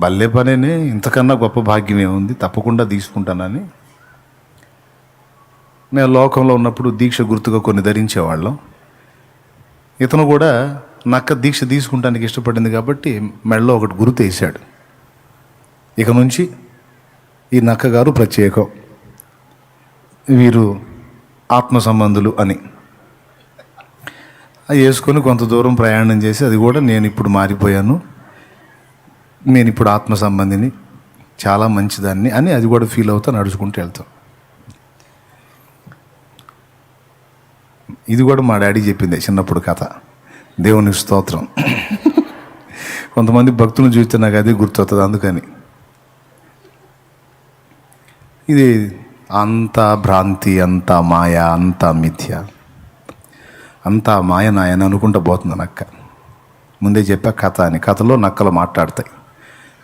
భలే పనేనే, ఇంతకన్నా గొప్ప భాగ్యం ఏముంది, తప్పకుండా తీసుకుంటానని. మేము లోకంలో ఉన్నప్పుడు దీక్ష గుర్తుగా కొన్ని ధరించేవాళ్ళం. ఇతను కూడా నక్క దీక్ష తీసుకుంటానికి ఇష్టపడింది కాబట్టి మెడలో ఒకటి గుర్తు వేశాడు. ఇక నుంచి ఈ నక్క గారు ప్రత్యేకం, వీరు ఆత్మ సంబంధులు అని. అది వేసుకొని కొంత దూరం ప్రయాణం చేసి, అది కూడా నేను ఇప్పుడు మారిపోయాను, నేను ఇప్పుడు ఆత్మ సంబంధిని, చాలా మంచిదాన్ని అని అది కూడా ఫీల్ అవుతా నడుచుకుంటూ వెళ్తాం. ఇది కూడా మా డాడీ చెప్పిందే చిన్నప్పుడు కథ. దేవునికి స్తోత్రం. కొంతమంది భక్తులను చూస్తే నాకు అదే గుర్తొస్తుంది. అందుకని ఇది అంతా భ్రాంతి, అంతా మాయ, అంతా మిథ్య, అంతా మాయ నాయన అనుకుంటా పోతుంది నక్క. ముందే చెప్పా కథ అని. కథలో నక్కలు మాట్లాడతాయి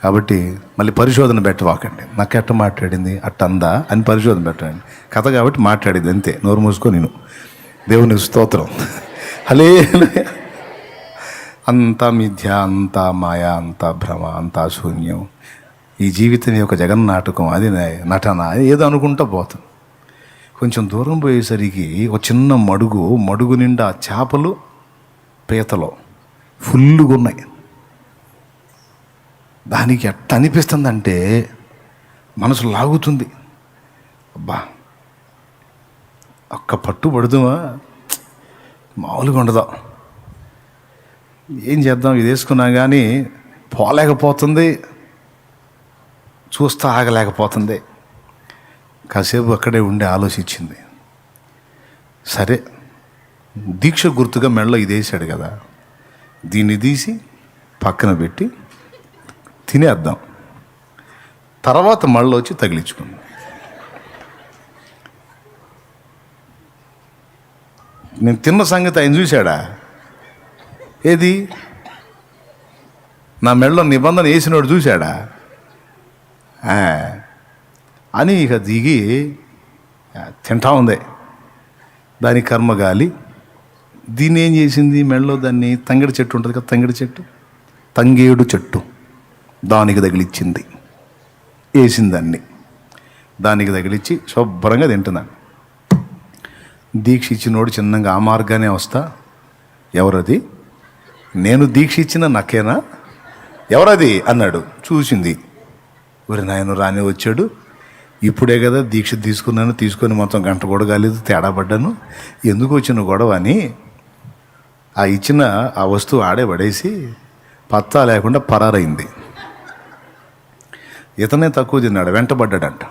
కాబట్టి మళ్ళీ పరిశోధన పెట్టవాకండి. నక్క ఎట్ట మాట్లాడింది, అట్టందా అని పరిశోధన పెట్టండి. కథ కాబట్టి మాట్లాడింది అంతే, నోరు మూసుకొని నేను. దేవునికి స్తోత్రం. హల్లెలూయా. అంతా మిథ్య, అంతా మాయ, అంతా భ్రమ, అంతా శూన్యం. ఈ జీవితం ఒక జగన్ నాటకం, అది నటన, ఏదో అనుకుంటా పోతాం. కొంచెం దూరం పోయేసరికి ఒక చిన్న మడుగు నిండా చేపలు, పీతలు ఫుల్లుగా ఉన్నాయి. దానికి ఎట్ట అనిపిస్తుందంటే మనసు లాగుతుంది. అబ్బా ఒక్క పట్టు పడుతుందా, మామూలుగా ఉండదు. ఏం చేద్దాం, ఇది వేసుకున్నా కానీ పోలేకపోతుంది, చూస్తా ఆగలేకపోతుంది. కాసేపు అక్కడే ఉండి ఆలోచించింది. సరే దీక్ష గుర్తుగా మెడలో ఇది వేసాడు కదా, దీన్ని తీసి పక్కన పెట్టి తినేద్దాం, తర్వాత మళ్ళీ వచ్చి తగిలించుకుందాం. నేను తిన్న సంగతి ఆయన చూశాడా? ఏది నా మెడలో నిబంధన వేసినోడు చూశాడా? అని ఇక దిగి తింటా ఉంది. దాని కర్మగాలి దీన్ని ఏం చేసింది, మెడలో దాన్ని తంగేడు చెట్టు ఉంటుంది కదా, తంగేడు చెట్టు దానికి తగిలిచ్చింది. వేసింది దానికి తగిలిచ్చి శుభ్రంగా తింటున్నాను. దీక్ష ఇచ్చినోడు చిన్నగా ఆ మార్గానే వస్తా, ఎవరది? నేను దీక్ష ఇచ్చిన నక్కేనా? ఎవరది అన్నాడు. చూసింది, ఒరి నాయన రాని వచ్చాడు, ఇప్పుడే కదా దీక్ష తీసుకొని మొత్తం గంట కూడా కాలేదు, తేడా పడ్డాను, ఎందుకు వచ్చిన గొడవ అని ఆ ఇచ్చిన ఆ వస్తువు ఆడే పడేసి పత్తా లేకుండా పరారైంది. ఇతనే తక్కువ తిన్నాడు, వెంటబడ్డాడంట.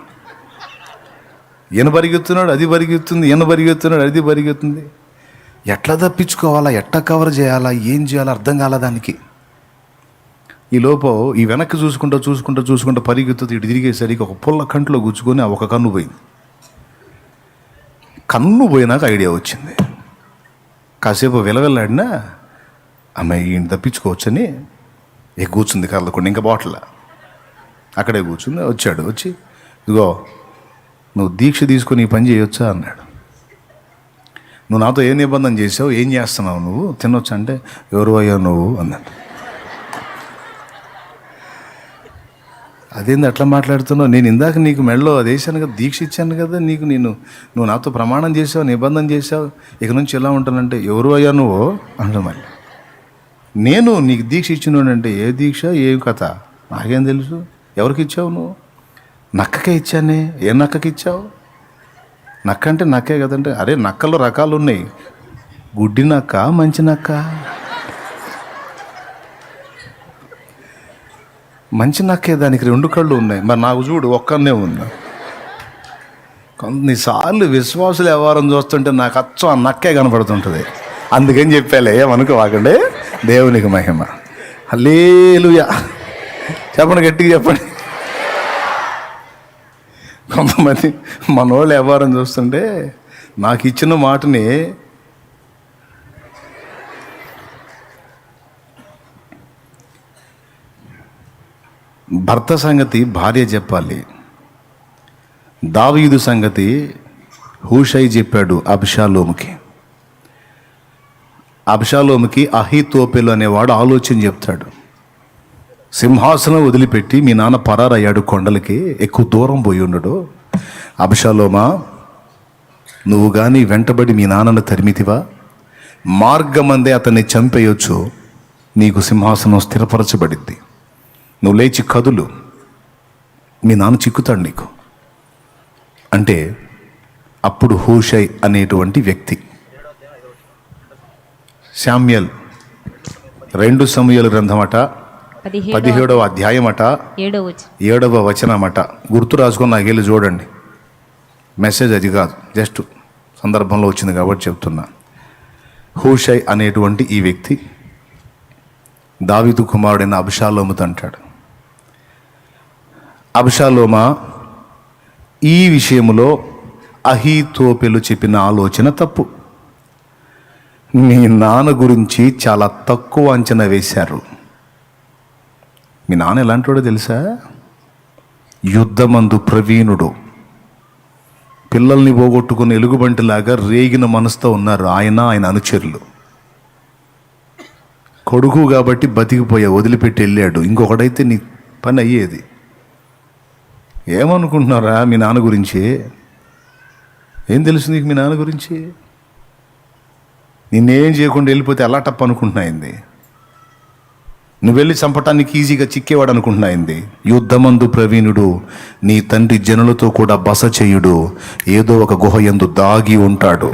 ఈయన పరిగెత్తున్నాడు, అది పరిగెత్తుంది, ఈయన పరిగెత్తున్నాడు, అది పరిగెత్తుంది. ఎట్లా తప్పించుకోవాలా, ఎట్లా కవర్ చేయాలా, ఏం చేయాలో అర్థం కాల దానికి. ఈ లోపు ఈ వెనక్కి చూసుకుంటూ పరిగెత్తుతూ ఇటు తిరిగేసరికి ఒక పుల్ల కంట్లో గుచ్చుకొని ఒక కన్ను పోయింది. కన్ను పోయినాక ఐడియా వచ్చింది. కాసేపు విలవెల్లాడినా అమ్మాయి ఈయన తప్పించుకోవచ్చని కూర్చుంది కదలకుండా, ఇంకా బాటిల్ అక్కడే కూర్చుంది. వచ్చాడు, వచ్చి ఇదిగో నువ్వు దీక్ష తీసుకొని ఈ పని చేయొచ్చా అన్నాడు. నువ్వు నాతో ఏ నిబంధన చేసావు, ఏం చేస్తున్నావు, నువ్వు తినొచ్చా అంటే, ఎవరు అయ్యా నువ్వు అన్నాడు. అదేంది అట్లా మాట్లాడుతున్నావు, నేను ఇందాక నీకు మెడలో అది వేసాను కదా, దీక్ష ఇచ్చాను కదా నీకు, నువ్వు నాతో ప్రమాణం చేసావు, నిబంధన చేసావు, ఇక నుంచి ఎలా ఉంటానంటే, ఎవరు అయ్యా నువ్వు అంటాను. మళ్ళీ నేను నీకు దీక్ష ఇచ్చినానంటే, ఏ దీక్ష, ఏం కథ, నాకేం తెలుసు, ఎవరికి ఇచ్చావు నువ్వు? నక్కకే ఇచ్చానే. ఏ నక్కకి ఇచ్చావు? నక్క అంటే నక్కే కదంటే, అరే నక్కల్లో రకాలు ఉన్నాయి, గుడ్డి నక్క, మంచి నక్క. మంచి నక్కే, దానికి 2 కళ్ళు ఉన్నాయి, మరి నాకు చూడు ఒక్కనే ఉన్నా. కొన్నిసార్లు విశ్వాసుల వ్యవహారం చూస్తుంటే నాకు అచ్చం ఆ నక్కే కనపడుతుంటుంది. అందుకని చెప్పాలే, ఏమనుకోవాకండి, దేవునికి మహిమ. హల్లెలూయా చెప్పండి, గట్టిగా చెప్పండి. కొంతమంది మనోళ్ళు వ్యవహారం చూస్తుంటే నాకు ఇచ్చిన మాటని భర్త సంగతి భార్య చెప్పాలి, దావీదు సంగతి హూషై చెప్పాడు అబ్షాలోముకి అహీతోపెలు అనేవాడు ఆలోచన చెప్తాడు. సింహాసనం వదిలిపెట్టి మీ నాన్న పరారయ్యాడు, కొండలకి ఎక్కువ దూరం పోయి ఉండడు. అబ్షాలోమా, నువ్వు కానీ వెంటబడి మీ నాన్నను తరిమితివా? మార్గమందే అతన్ని చంపేయొచ్చు, నీకు సింహాసనం స్థిరపరచబడిద్ది. నువ్వు లేచి కదులు, మీ నాన్న చిక్కుతాడు నీకు అంటే. అప్పుడు హూషై అనేటువంటి వ్యక్తి, శామ్యూయల్ 2 సమూయేలు గ్రంథమట 17వ అధ్యాయమట 7వ వచనమట. గుర్తు రాసుకొని నాకెళ్ళి చూడండి. మెసేజ్ అది కాదు, జస్ట్ సందర్భంలో వచ్చింది కాబట్టి చెప్తున్నా. హూషై అనేటువంటి ఈ వ్యక్తి దావీదు కుమారుడైన అబ్షాలోముతో అంటాడు, అబ్షాలోమా, ఈ విషయంలో అహీతోపెలు చెప్పిన ఆలోచన తప్పు. మీ నాన్న గురించి చాలా తక్కువ అంచనా వేశారు. మీ నాన్న ఎలాంటివాడో తెలుసా? యుద్ధమందు ప్రవీణుడు. పిల్లల్ని పోగొట్టుకుని ఎలుగుబంటిలాగా రేగిన మనసుతో ఉన్నారు ఆయన అనుచరులు. కొడుకు కాబట్టి బతికిపోయా, వదిలిపెట్టి వెళ్ళాడు. ఇంకొకడైతే నీ పని అయ్యేది. ఏమనుకుంటున్నారా మీ నాన్న గురించి? ఏం తెలుసు నీకు మీ నాన్న గురించి? నిన్నేం చేయకుండా వెళ్ళిపోతే ఎలా టప్ అనుకుంటున్నాయింది. నువ్వు వెళ్ళి చంపటానికి ఈజీగా చిక్కేవాడు అనుకుంటున్నాయింది. యుద్ధమందు ప్రవీణుడు, నీ తండ్రి జనులతో కూడా బస చేయుడు, ఏదో ఒక గుహ యందు దాగి ఉంటాడు.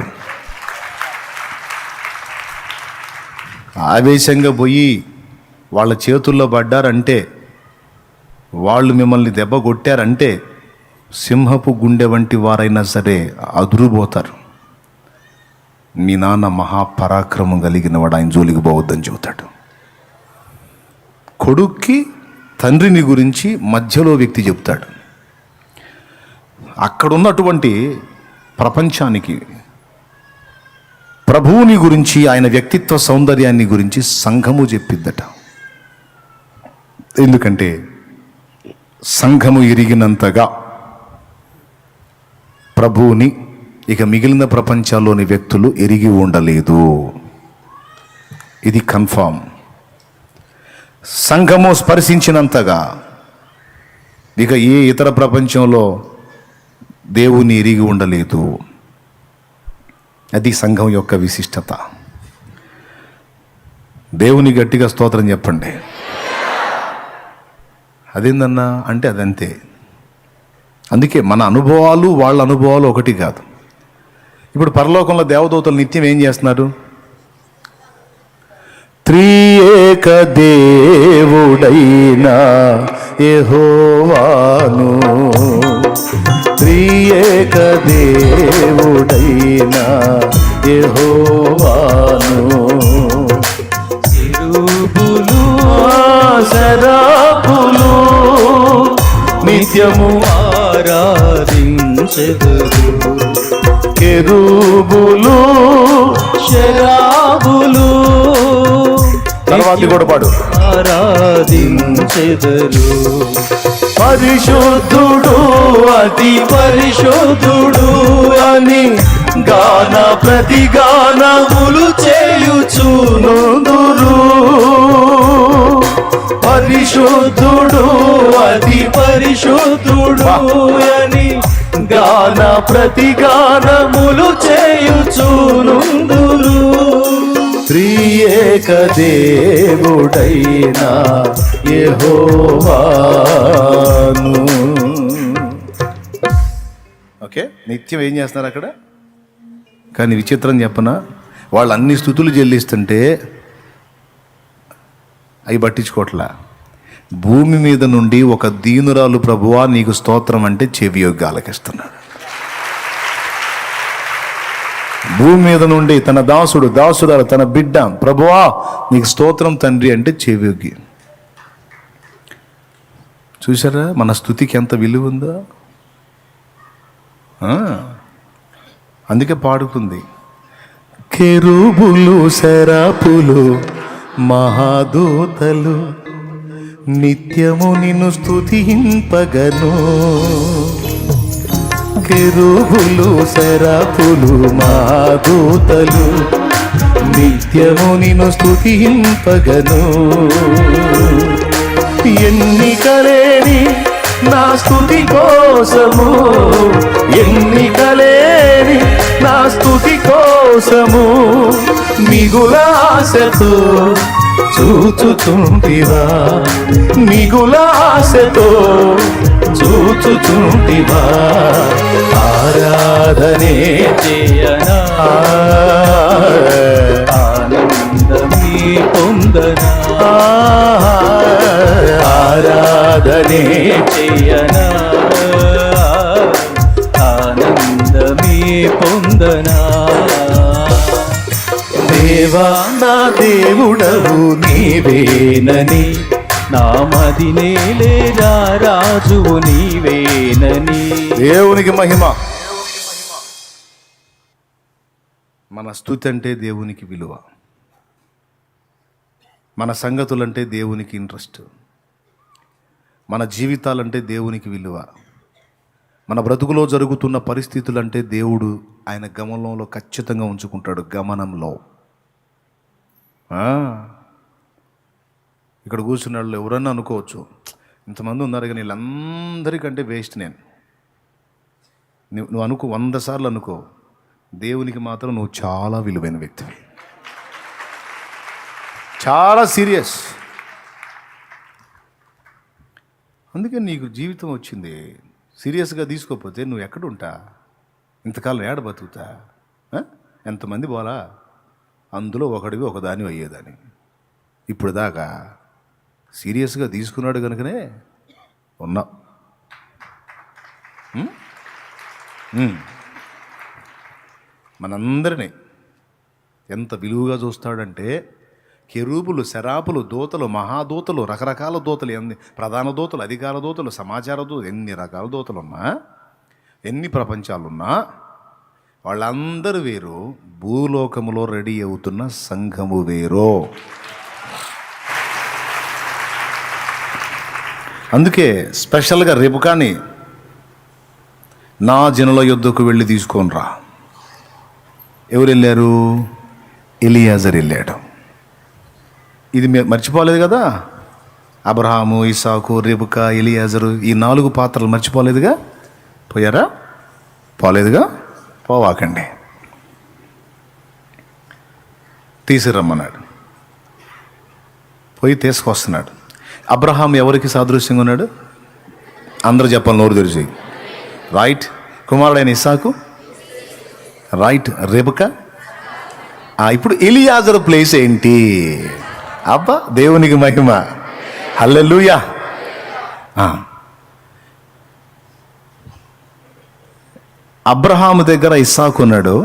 ఆవేశంగా పోయి వాళ్ళ చేతుల్లో పడ్డారంటే, వాళ్ళు మిమ్మల్ని దెబ్బ కొట్టారంటే, సింహపు గుండె వంటి వారైనా సరే అదురుపోతారు. మీ నాన్న మహాపరాక్రమం కలిగిన వాడు, ఆయన జోలికి పోవద్దని చెబుతాడు. కొడుక్కి తండ్రిని గురించి మధ్యలో వ్యక్తి చెప్తాడు. అక్కడున్నటువంటి ప్రపంచానికి ప్రభువుని గురించి, ఆయన వ్యక్తిత్వ సౌందర్యాన్ని గురించి సంఘము చెప్పిద్దట. ఎందుకంటే సంఘము ఎరిగినంతగా ప్రభువుని ఇక మిగిలిన ప్రపంచాల్లోని వ్యక్తులు ఎరిగి ఉండలేదు. ఇది కన్ఫామ్. సంఘము స్పర్శించినంతగా ఇక ఏ ఇతర ప్రపంచంలో దేవుని ఎరిగి ఉండలేదు. అది సంఘం యొక్క విశిష్టత. దేవుని గట్టిగా స్తోత్రం చెప్పండి. అదేందన్నా అంటే అదంతే. అందుకే మన అనుభవాలు వాళ్ళ అనుభవాలు ఒకటి కాదు. ఇప్పుడు పరలోకంలో దేవదూతలు నిత్యం ఏం చేస్తున్నారు? త్రియేక దేవుడైన యెహోవాను, త్రియేక దేవుడైన యెహోవాను, కెరూబులు సరాపులు నిత్యము ఆరాధించెదరు. కెరూబులు శరాబులు తర్వాతి కూడా పాడు. ఆరాధించెదరు. పరిశుద్ధుడు అతి పరిశుద్ధుడు అని గాన ప్రతిగానములు చేయుచునుదురు. పరిశుద్ధుడు అతి పరిశుద్ధుడు అని గాన ప్రతిగానములు చేయుచునుదురు. త్రియేక దేవుడైన యెహోవాను. ఓకే, నిత్యం ఏం చేస్తున్నారు అక్కడ? కానీ విచిత్రం చెప్పనా, వాళ్ళు అన్ని స్తుతులు చెల్లిస్తుంటే అవి పట్టించుకోవట్లా. భూమి మీద నుండి ఒక దీనురాలు ప్రభువా నీకు స్తోత్రం అంటే చెవియొగ్గి ఆలకిస్తున్నాడు. భూమి మీద నుండి తన దాసురాలు తన బిడ్డ ప్రభువా నీకు స్తోత్రం తండ్రి అంటే చెవియొగ్గి. చూసారా మన స్తుతికి ఎంత విలువ ఉందో? అందుకే పాడుకుంది, కెరూబులు శరాపులు మహాదూతలు నిత్యము నిన్ను స్తుతింపగను. కెరూబులు శరాపులు మహాదూతలు నిత్యము నిన్ను స్తుతింపగను. ఎన్నికలేని నా స్తుతి కోసము, ఎన్నికలేని నా స్తుతి కోసము మిగుల ఆశతో చూచుచుంటివా, మిగుల ఆశతో చూచుచుంటివా. ఆరాధనే చేయనా, ఆనందమే పొందనా, ఆరాధనే చేయనా, ఆనందమే పొందనా. దేవా నా దేవుడవు నీవేనని, నా మదినేలే రాజువు నీవేనని. దేవునికి మహిమ. మన స్తుతి అంటే దేవునికి విలువ, మన సంగతులంటే దేవునికి ఇంట్రెస్ట్, మన జీవితాలంటే దేవునికి విలువ, మన బ్రతుకులో జరుగుతున్న పరిస్థితులంటే దేవుడు ఆయన గమనంలో ఖచ్చితంగా ఉంచుకుంటాడు. గమనంలో ఇక్కడ కూర్చున్న వాళ్ళు ఎవరన్నా అనుకోవచ్చు, ఇంతమంది ఉన్నారు కానీ వీళ్ళందరికంటే వేస్ట్ నువ్వు అనుకో, 100 సార్లు అనుకో. దేవునికి మాత్రం నువ్వు చాలా విలువైన వ్యక్తివి, చాలా సీరియస్. అందుకే నీకు జీవితం వచ్చింది. సీరియస్గా తీసుకోకపోతే నువ్వు ఎక్కడుంటా, ఇంతకాలం ఏడ బతుకుతా? ఎంతమంది పోలా, అందులో ఒకడివి ఒకదాని అయ్యేదాన్ని. ఇప్పుడు దాకా సీరియస్గా తీసుకున్నాడు కనుకనే ఉన్నా. మనందరినీ ఎంత విలువగా చూస్తాడంటే కెరూబులు, శరాపులు, దూతలు, మహాదూతలు, రకరకాల దూతలు, ప్రధాన దూతలు, అధికార దూతలు, సమాచార దూతలు, ఎన్ని రకాల దూతలు ఉన్నా, ఎన్ని ప్రపంచాలున్నా వాళ్ళందరూ వేరు, భూలోకములో రెడీ అవుతున్న సంఘము వేరు. అందుకే స్పెషల్గా రిబ్కాని నా జనుల యుద్ధకు వెళ్ళి తీసుకొని రా. ఎవరు వెళ్ళారు? ఎలియాజర్ వెళ్ళాడు. ఇది మర్చిపోలేదు కదా. అబ్రహాము, ఇస్సాకు, రిబ్కా, ఎలియాజరు, ఈ 4 పాత్రలు మర్చిపోలేదుగా. పోయారా? పోలేదుగా. పోవాకండి. తీసుకురమ్మన్నాడు. పోయి తీసుకొస్తున్నాడు. అబ్రహాం ఎవరికి సాదృశ్యంగా ఉన్నాడు? అందరూ చెప్పాలి నోరు తెరిచి. రైట్. కుమారుడైన ఇస్సాకు, రైట్. రిబ్కా. ఇప్పుడు ఎలియాజరు ప్లేస్ ఏంటి? అబ్బా, దేవునికి మహిమ. హల్లెలూయా. అబ్రహాము దగ్గర ఇస్సాకు ఉన్నాడు.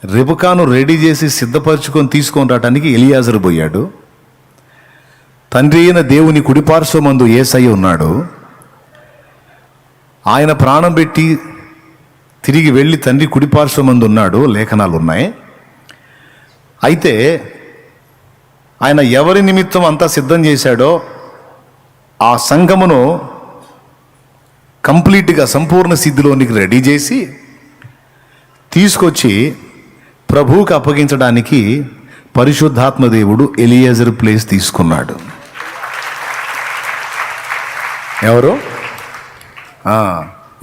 రిబ్కాను రెడీ చేసి సిద్ధపరచుకొని తీసుకొని రావడానికి ఎలియాజరు పోయాడు. తండ్రి అయిన దేవుని కుడిపార్శ్వమందు యేసయ్య ఉన్నాడు. ఆయన ప్రాణం పెట్టి తిరిగి వెళ్ళి తండ్రి కుడిపార్శ్వమందు ఉన్నాడు. లేఖనాలు ఉన్నాయి. అయితే ఆయన ఎవరి నిమిత్తం అంతా సిద్ధం చేశాడో ఆ సంఘమును కంప్లీట్గా సంపూర్ణ సిద్ధిలోనికి రెడీ చేసి తీసుకొచ్చి ప్రభువుకి అప్పగించడానికి పరిశుద్ధాత్మ దేవుడు ఎలియాజర్ ప్లేస్ తీసుకున్నాడు. ఎవరు?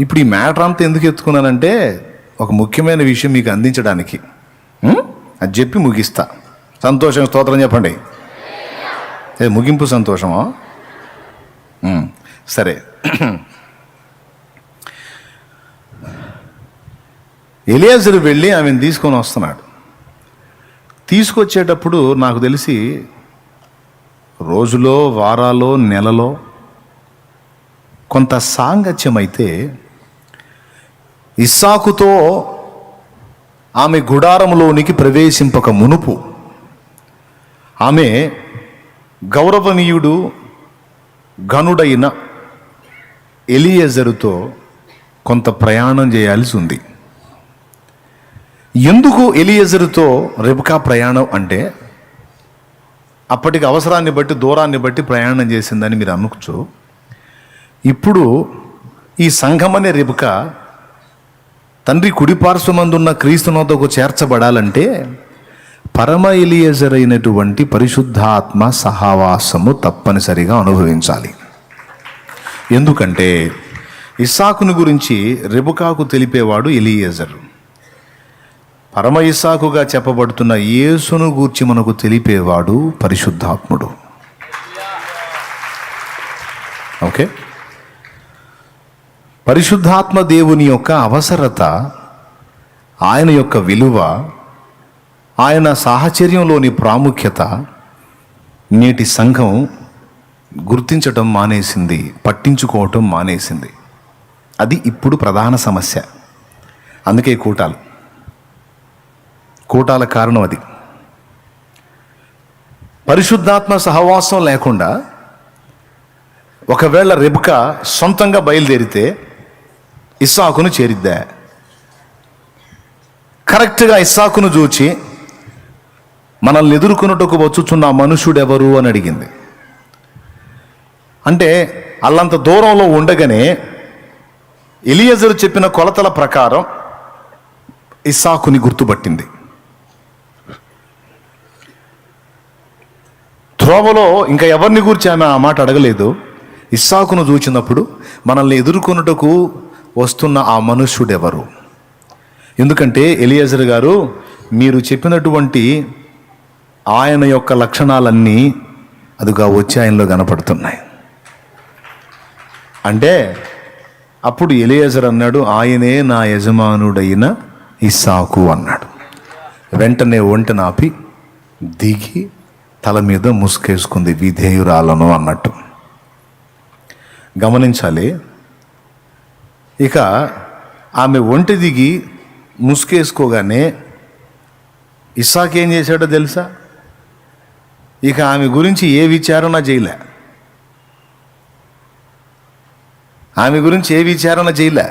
ఇప్పుడు ఈ మ్యాటర్ అంతా ఎందుకు ఎత్తుకున్నానంటే ఒక ముఖ్యమైన విషయం మీకు అందించడానికి. అది చెప్పి ముగిస్తా. సంతోషం, స్తోత్రం చెప్పండి. ముగింపు సంతోషమా? సరే. ఎలియాజరు వెళ్ళి ఆమెను తీసుకొని వస్తున్నాడు. తీసుకొచ్చేటప్పుడు నాకు తెలిసి రోజులో, వారాలో, నెలలో కొంత సాంగత్యం అయితే ఇస్సాకుతో ఆమె గుడారములోనికి ప్రవేశింపక మునుపు ఆమె గౌరవనీయుడు ఘనుడైన ఎలియాజరుతో కొంత ప్రయాణం చేయాల్సి ఉంది. ఎందుకు ఎలియాజరుతో రిబ్కా ప్రయాణం అంటే అప్పటికి అవసరాన్ని బట్టి, దూరాన్ని బట్టి ప్రయాణం చేసిందని మీరు అనుకోవచ్చు. ఇప్పుడు ఈ సంఘమనే రిబ్కా తండ్రి కుడిపార్శ్వమందున్న క్రీస్తునోతకు చేర్చబడాలంటే పరమ ఎలియాజర్ అయినటువంటి పరిశుద్ధాత్మ సహవాసము తప్పనిసరిగా అనుభవించాలి. ఎందుకంటే ఇస్సాకుని గురించి రిబ్కాకు తెలిపేవాడు ఎలియాజరు. పరమ ఇస్సాకుగా చెప్పబడుతున్న యేసును గూర్చి మనకు తెలిపేవాడు పరిశుద్ధాత్ముడు. ఓకే. పరిశుద్ధాత్మ దేవుని యొక్క అవసరత, ఆయన యొక్క విలువ, ఆయన సాహచర్యంలోని ప్రాముఖ్యత నేటి సంఘం గుర్తించటం మానేసింది, పట్టించుకోవటం మానేసింది. అది ఇప్పుడు ప్రధాన సమస్య. అందుకే కూటాల కారణం అది. పరిశుద్ధాత్మ సహవాసం లేకుండా ఒకవేళ రిబ్కా సొంతంగా బయలుదేరితే ఇస్సాకును చేరిద్దా? కరెక్ట్గా ఇస్సాకును చూచి మనల్ని ఎదుర్కొన్నట్టుకు వచ్చుచున్న మనుషుడెవరు అని అడిగింది. అంటే అల్లంత దూరంలో ఉండగానే ఎలియాజరు చెప్పిన కొలతల ప్రకారం ఇస్సాకుని గుర్తుపట్టింది. త్రోవలో ఇంకా ఎవరిని గురించి ఆమె ఆ మాట అడగలేదు. ఇస్సాకును చూచినప్పుడు మనల్ని ఎదుర్కొనుటకు వస్తున్న ఆ మనుష్యుడెవరు? ఎందుకంటే ఎలియాజరు గారు, మీరు చెప్పినటువంటి ఆయన యొక్క లక్షణాలన్నీ అదిగా వచ్చి ఆయనలో కనపడుతున్నాయి. అంటే అప్పుడు ఎలియాజరు అన్నాడు, ఆయనే నా యజమానుడైన ఇస్సాకు అన్నాడు. వెంటనే నాపి దిగి తల మీద ముసుకేసుకుంది, విధేయురాలను అన్నట్టు. గమనించాలి. ఇక ఆమె ఒంటి దిగి ముసుకేసుకోగానే ఇస్సాకు ఏం చేశాడో తెలుసా? ఇక ఆమె గురించి ఏ విచారణ చేయలే, ఆమె గురించి ఏ విచారణ చేయలే,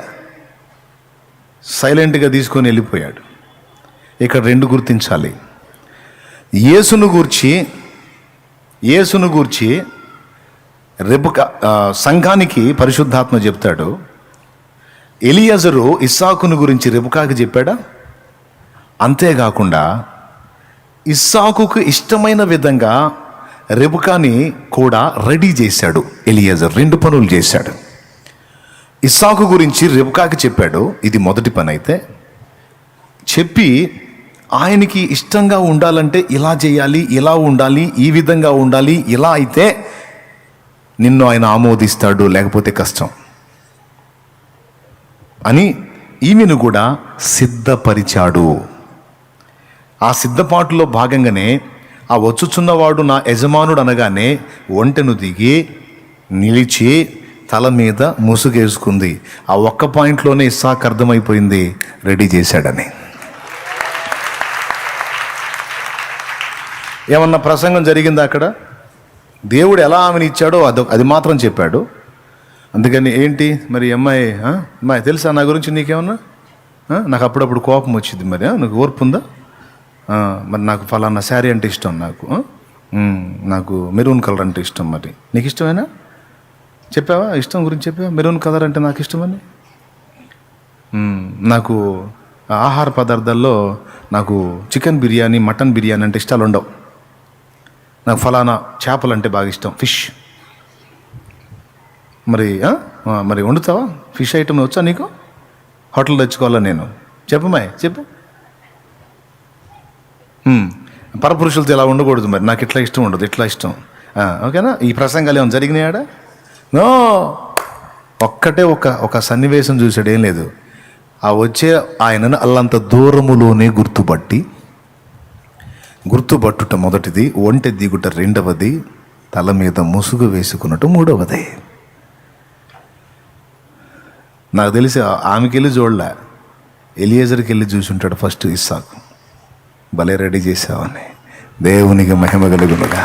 సైలెంట్గా తీసుకొని వెళ్ళిపోయాడు. ఇక్కడ రెండు గుర్తించాలి. యేసును గూర్చి రెబెకా సంఘానికి పరిశుద్ధాత్మ చెప్తాడు. ఎలియజరు ఇస్సాకును గురించి రెబెకాకి చెప్పాడా? అంతేకాకుండా ఇస్సాకుకు ఇష్టమైన విధంగా రెబెకాని కూడా రెడీ చేశాడు ఎలియజర్. రెండు పనులు చేశాడు. ఇస్సాకు గురించి రెబెకాకి చెప్పాడు, ఇది మొదటి పని. అయితే చెప్పి ఆయనకి ఇష్టంగా ఉండాలంటే ఇలా చేయాలి, ఇలా ఉండాలి, ఈ విధంగా ఉండాలి, ఇలా అయితే నిన్ను ఆయన ఆమోదిస్తాడు, లేకపోతే కష్టం అని ఈమెను కూడా సిద్ధపరిచాడు. ఆ సిద్ధపాటులో భాగంగానే ఆ వచ్చుచున్నవాడు నా యజమానుడు అనగానే ఒంటెను దిగి నిలిచి తల మీద ముసుగేసుకుంది. ఆ ఒక్క పాయింట్లోనే ఇస్సాకు అర్థమైపోయింది రెడీ చేశాడని. ఏమన్నా ప్రసంగం జరిగిందా అక్కడ? దేవుడు ఎలా ఆమెను ఇచ్చాడో అది మాత్రం చెప్పాడు. అందుకని ఏంటి మరి అమ్మాయి తెలుసా నా గురించి నీకేమన్నా? నాకు అప్పుడప్పుడు కోపం వచ్చింది, మరి నాకు ఓర్పు ఉందా? మరి నాకు ఫలానా శారీ అంటే ఇష్టం, నాకు మెరూన్ కలర్ అంటే ఇష్టం, మరి నీకు ఇష్టమేనా? చెప్పావా? ఇష్టం గురించి చెప్పావా? మెరూన్ కలర్ అంటే నాకు ఇష్టమని. నాకు ఆహార పదార్థాల్లో నాకు చికెన్ బిర్యానీ, మటన్ బిర్యానీ అంటే ఇష్టాలు ఉండవు. నాకు ఫలానా చేపలు అంటే బాగా ఇష్టం, ఫిష్. మరి వండుతావా? ఫిష్ ఐటమ్ వచ్చా నీకు? హోటల్ తెచ్చుకోవాలా నేను? చెప్పమాయ్ చెప్పు. పరపురుషులతో ఇలా ఉండకూడదు, మరి నాకు ఇట్లా ఇష్టం ఉండదు, ఇట్లా ఇష్టం. ఓకేనా? ఈ ప్రసంగాలు ఏమైనా జరిగినాయాడా? నో. ఒక్కటే ఒక సన్నివేశం చూసాడు, ఏం లేదు. ఆ వచ్చే ఆయనను అల్లంత దూరములోనే గుర్తుపట్టుట మొదటిది, ఒంటె దిగుట రెండవది, తల మీద ముసుగు వేసుకున్నట్టు మూడవది. నాకు తెలిసి ఆమెకి వెళ్ళి చూడలే, ఎలియేజర్కి వెళ్ళి చూసి ఉంటాడు ఫస్ట్ ఇస్సాకు. భలే రెడీ చేసావని. దేవునికి మహిమ కలుగునుగా.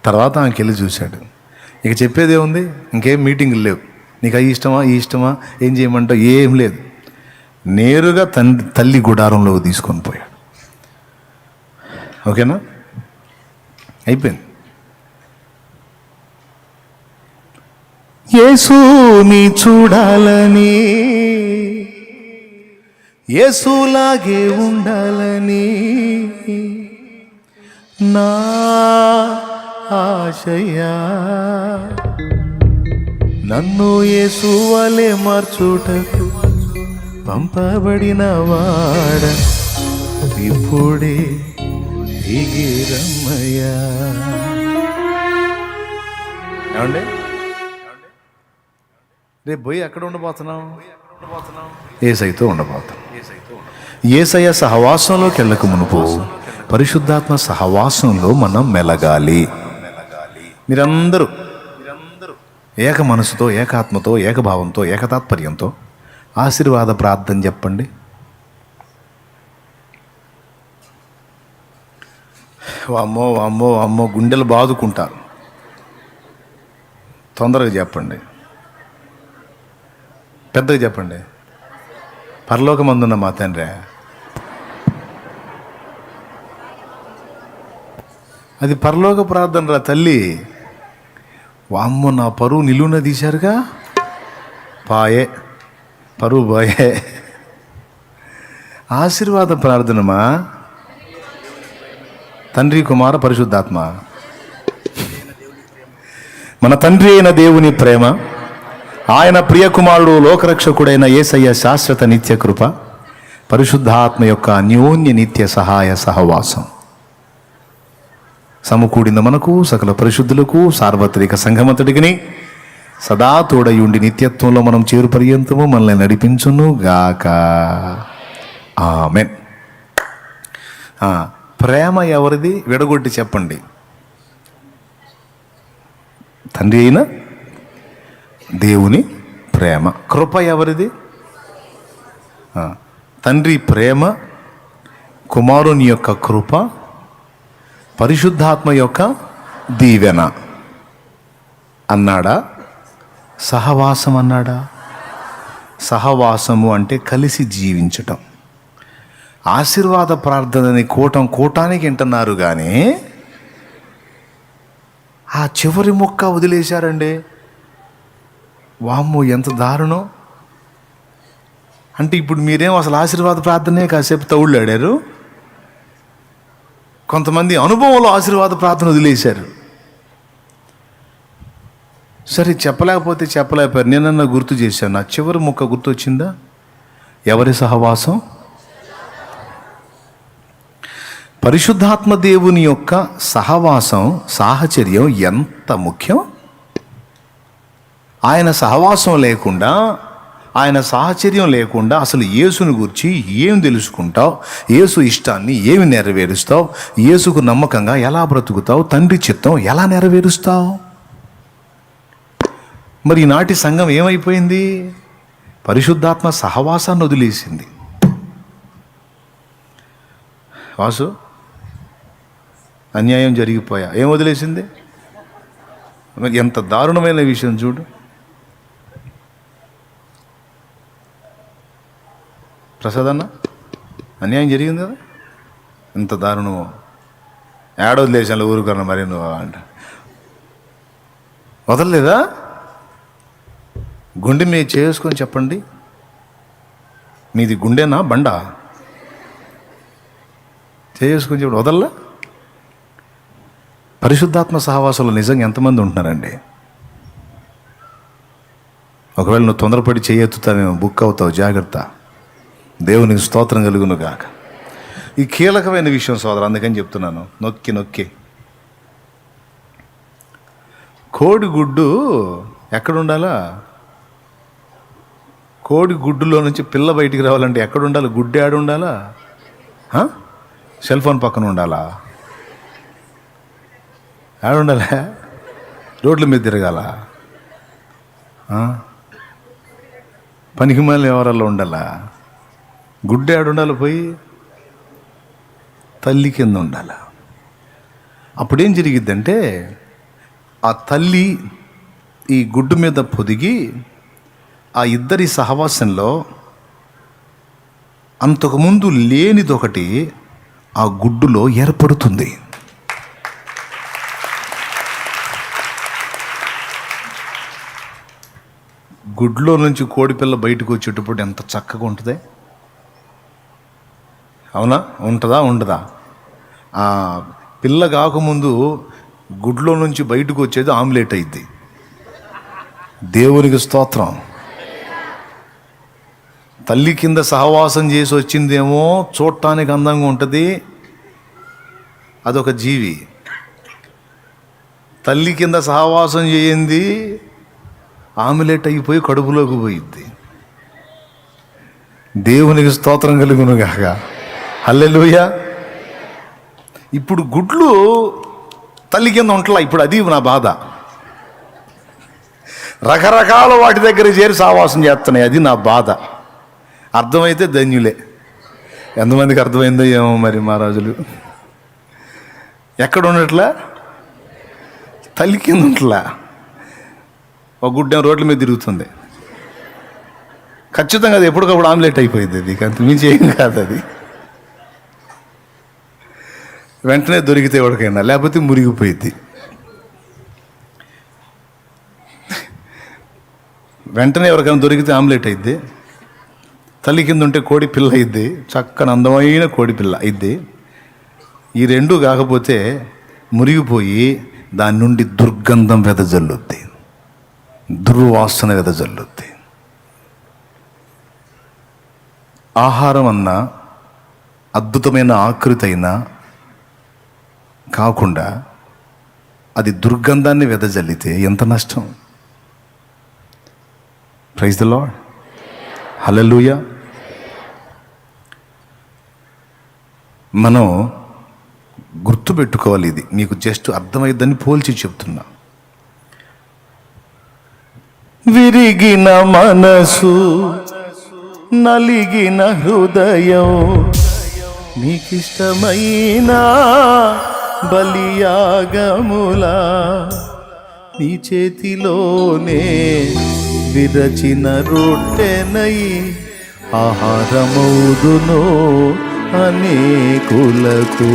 తర్వాత ఆమెకి వెళ్ళి చూశాడు. ఇక చెప్పేదే ఉంది, ఇంకేం మీటింగులు లేవు. నీకు అవి ఇష్టమా, ఈ ఇష్టమా, ఏం చేయమంటావు, ఏం లేదు. నేరుగా తల్లి గుడారంలో తీసుకొని పోయాడు. ఓకేనా? అయిపోయింది. యేసుని చూడాలని, యేసులాగే ఉండాలని నా ఆశయా, నన్ను యేసు వలె మార్చుటకు పంపబడిన వాడ ఇప్పుడే దిగిరమ్మయ్యా. ఏమండి? రేపు పోయి ఎక్కడ ఉండబోతున్నాం? యేసయ్యతో ఉండబోతున్నాం. యేసయ్య సహవాసంలోకి వెళ్ళక మునుపు పరిశుద్ధాత్మ సహవాసంలో మనం మెలగాలి. మీరందరూ ఏక మనసుతో, ఏకాత్మతో, ఏకభావంతో, ఏకతాత్పర్యంతో ఆశీర్వాద ప్రార్థన చెప్పండి. అమ్మో అమ్మో అమ్మో గుండెలు బాదుకుంటారు. తొందరగా చెప్పండి, పెద్దగా చెప్పండి. పరలోకమందున్న మా తండ్రి, అది పరలోక ప్రార్థన రా తల్లి. వామ్మో నా పరువు నిలువున తీశారుగా, పాయే పరువు బాయే. ఆశీర్వాద ప్రార్థనమా? తండ్రి, కుమార, పరిశుద్ధాత్మ. మన తండ్రి అయిన దేవుని ప్రేమ, ఆయన ప్రియకుమారుడు లోకరక్షకుడైన యేసయ్య శాశ్వత నిత్య కృప, పరిశుద్ధాత్మ యొక్క అన్యోన్య నిత్య సహాయ సహవాసం సమకూడిన మనకు, సకల పరిశుద్ధులకు, సార్వత్రిక సంఘమంతటికి సదా తోడయుండి నిత్యత్వంలో మనం చేరు పర్యంతము మనల్ని నడిపించును గాక. ఆమేన్. ప్రేమ ఎవరిది? విడగొట్టి చెప్పండి. తండ్రి అయిన దేవుని ప్రేమ. కృప ఎవరిది? తండ్రి ప్రేమ, కుమారుని యొక్క కృప, పరిశుద్ధాత్మ యొక్క దీవెన అన్నాడా? సహవాసం అన్నాడా? సహవాసము అంటే కలిసి జీవించటం. ఆశీర్వాద ప్రార్థనని కూటానికి వింటున్నారు కానీ ఆ చివరి మొక్క వదిలేశారండి. వామ్మో, ఎంత దారుణం! అంటే ఇప్పుడు మీరేం అసలు ఆశీర్వాద ప్రార్థనే కాసేపు తౌళ్ళాడారు. కొంతమంది అనుభవంలో ఆశీర్వాద ప్రార్థన వదిలేశారు. సరే, చెప్పలేకపోయారు. నేనన్నా గుర్తు చేశాను. నా చివరి ముక్క గుర్తు వచ్చిందా? ఎవరి సహవాసం? పరిశుద్ధాత్మ దేవుని యొక్క సహవాసం, సాహచర్యం ఎంత ముఖ్యం. ఆయన సహవాసం లేకుండా, ఆయన సాహచర్యం లేకుండా అసలు యేసుని గురించి ఏం తెలుసుకుంటావు? యేసు ఇష్టాన్ని ఏమి నెరవేరుస్తావు? యేసుకు నమ్మకంగా ఎలా బ్రతుకుతావు? తండ్రి చిత్తం ఎలా నెరవేరుస్తావు? మరి ఈనాటి సంఘం ఏమైపోయింది? పరిశుద్ధాత్మ సహవాసాన్ని వదిలేసింది. వాసు, అన్యాయం జరిగిపోయా, ఏం వదిలేసింది? మరి ఎంత దారుణమైన విషయం చూడు. ప్రసాద్ అన్న, అన్యాయం జరిగింది కదా, ఎంత దారుణమో. ఏడవది లేచాను ఊరుకన్నా, మరి నువ్వు అంట వదలలేదా? గుండె మీద చేసుకొని చెప్పండి, మీది గుండెనా బండా? చేసుకొని చెప్పండి, వదల్లా? పరిశుద్ధాత్మ సహవాసంలో నిజంగా ఎంతమంది ఉంటున్నారండి? ఒకవేళ నువ్వు తొందరపడి చేయెత్తుతావేమో, బుక్ అవుతావు, జాగ్రత్త. దేవునికి స్తోత్రం కలుగును గాక. ఈ కీలకమైన విషయం సోదరు, అందుకని చెప్తున్నాను. నొక్కి కోడి గుడ్డు ఎక్కడ ఉండాలా? కోడి గుడ్డులో నుంచి పిల్ల బయటికి రావాలంటే ఎక్కడ ఉండాలి? గుడ్డు ఆడ ఉండాలా? సెల్ ఫోన్ పక్కన ఉండాలా? ఆడ ఉండాలా? రోడ్ల మీద తిరగాల? పనికి మళ్ళీ ఎవరల్లో ఉండాలా? గుడ్డు ఆడ ఉండాలి? పోయి తల్లి కింద ఉండాలి. అప్పుడేం జరిగిద్దంటే, ఆ తల్లి ఈ గుడ్డు మీద పొదిగి ఆ ఇద్దరి సహవాసంలో అంతకుముందు లేనిదొకటి ఆ గుడ్డులో ఏర్పడుతుంది. గుడ్లో నుంచి కోడిపిల్ల బయటకు వచ్చేటప్పుడు ఎంత చక్కగా ఉంటుంది. అవునా? ఉండదా? ఆ పిల్ల కాకముందు గుడ్లో నుంచి బయటకు వచ్చేది ఆమ్లెట్ అయింది. దేవునికి స్తోత్రం. తల్లి కింద సహవాసం చేసి వచ్చిందేమో చూడటానికి అందంగా ఉంటుంది, అదొక జీవి. తల్లి కింద సహవాసం చేయింది ఆమ్లెట్ అయిపోయి కడుపులోకి పోయిద్ది. దేవునికి స్తోత్రం కలుగును గాక. హల్లెలూయా. ఇప్పుడు గుడ్లు తల్లి కింద ఉంటలా. ఇప్పుడు అది నా బాధ. రకరకాల వాటి దగ్గర చేరి సహవాసం చేస్తున్నాయి, అది నా బాధ. అర్థమైతే ధన్యులే. ఎంతమందికి అర్థమైందో ఏమో మరి. మహారాజులు ఎక్కడ ఉండట్లా? తల్లి కింద ఉంటలా. ఒక గుడ్డేమో రోడ్ల మీద తిరుగుతుంది. ఖచ్చితంగా అది ఎప్పటికప్పుడు ఆమ్లెట్ అయిపోయింది. అది అంత మించి ఏం కాదు. అది వెంటనే దొరికితే ఎవరికైనా, లేకపోతే మురిగిపోయింది. వెంటనే ఎవరికైనా దొరికితే ఆమ్లెట్ అయింది. తల్లి కింద ఉంటే కోడి పిల్ల అయింది, చక్కని అందమైన కోడి పిల్ల అయింది. ఈ రెండు కాకపోతే మురిగిపోయి దాని నుండి దుర్గంధం వెదజల్లుద్ది, దుర్వాసన వెదజల్లుద్ది. ఆహారం అన్నా, అద్భుతమైన ఆకృతి అయినా కాకుండా అది దుర్గంధాన్ని వెదజల్లితే ఎంత నష్టం. Praise the lord. హల్లెలూయా. మనం గుర్తుపెట్టుకోవాలి. ఇది మీకు జస్ట్ అర్థమైద్దని పోల్చి చెప్తున్నా. విరిగిన మనసు, నలిగిన హృదయం, నీకిష్టమైన బలియాగములా నీ చేతిలోనే విరచిన రొట్టెనై ఆహారమౌదునో అనేకులకు.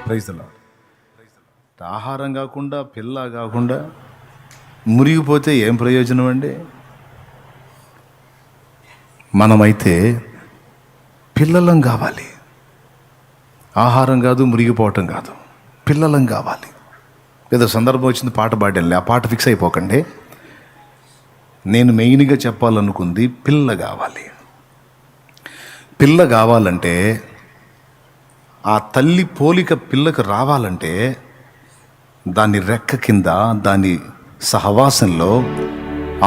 Praise the Lord. ఆహారం కాకుండా పిల్ల కాకుండా మురిగిపోతే ఏం ప్రయోజనం అండి? మనమైతే పిల్లలం కావాలి. ఆహారం కాదు, మురిగిపోవటం కాదు, పిల్లలం కావాలి. ఏదో సందర్భం వచ్చింది పాట పాడాలి, ఆ పాట ఫిక్స్ అయిపోకండి. నేను మెయిన్గా చెప్పాలనుకుంది పిల్ల కావాలి. పిల్ల కావాలంటే, ఆ తల్లి పోలిక పిల్లకు రావాలంటే దాని రెక్క కింద దాని సహవాసంలో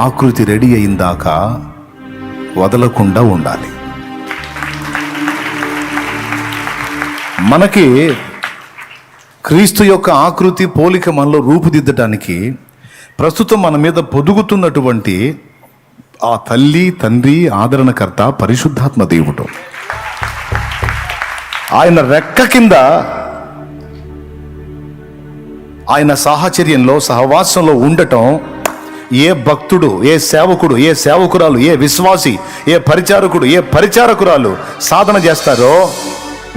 ఆకృతి రెడీ అయిందాకా వదలకుండా ఉండాలి. మనకి క్రీస్తు యొక్క ఆకృతి పోలిక మనలో రూపుదిద్దడానికి ప్రస్తుతం మన మీద పొదుగుతున్నటువంటి ఆ తల్లి, తండ్రి, ఆదరణకర్త పరిశుద్ధాత్మ దేవుడు. ఆయన రెక్క కింద, ఆయన సాహచర్యంలో, సహవాసంలో ఉండటం ఏ భక్తుడు, ఏ సేవకుడు, ఏ సేవకురాలు, ఏ విశ్వాసి, ఏ పరిచారకుడు, ఏ పరిచారకురాలు సాధన చేస్తారో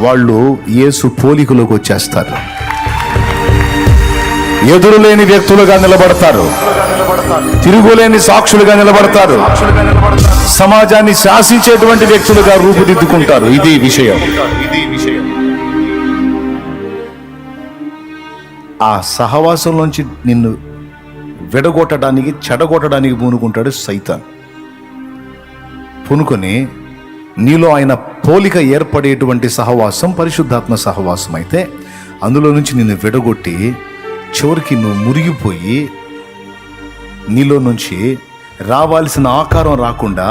వాళ్ళు యేసు పోలికలోకి వచ్చేస్తారు. ఎదురులేని వ్యక్తులుగా నిలబడతారు, తిరుగులేని సాక్షులుగా నిలబడతారు, సమాజాన్ని శాసించేటువంటి వ్యక్తులుగా రూపుదిద్దుకుంటారు. ఇది విషయం. ఆ సహవాసంలోంచి నిన్ను విడగొట్టడానికి, చెడగొట్టడానికి పూనుకుంటాడు సైతాన్. పూనుకొని నీలో ఆయన పోలిక ఏర్పడేటువంటి సహవాసం పరిశుద్ధాత్మ సహవాసం అయితే అందులో నుంచి నిన్ను విడగొట్టి చివరికి నువ్వు మురిగిపోయి నీలో నుంచి రావాల్సిన ఆకారం రాకుండా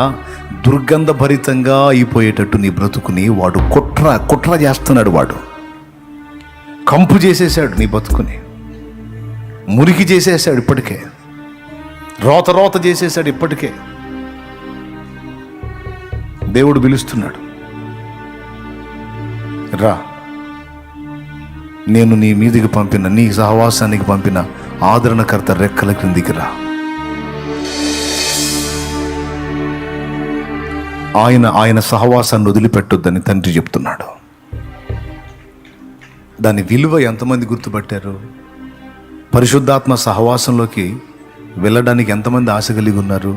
దుర్గంధభరితంగా అయిపోయేటట్టు నీ బ్రతుకుని వాడు కుట్ర చేస్తున్నాడు. వాడు కంపు చేసేసాడు నీ బతుకుని, మురికి చేసేసాడు, ఇప్పటికే రోత చేసేసాడు. ఇప్పటికే దేవుడు పిలుస్తున్నాడు, రా, నేను నీ మీదికి పంపిన, నీ సహవాసానికి పంపిన ఆదరణకర్త రెక్కల క్రిందికి రా. ఆయన సహవాసాన్ని వదిలిపెట్టొద్దని తండ్రి చెప్తున్నాడు. దాని విలువ ఎంతమంది గుర్తుపట్టారు? పరిశుద్ధాత్మ సహవాసంలోకి వెళ్ళడానికి ఎంతమంది ఆశ కలిగి ఉన్నారు?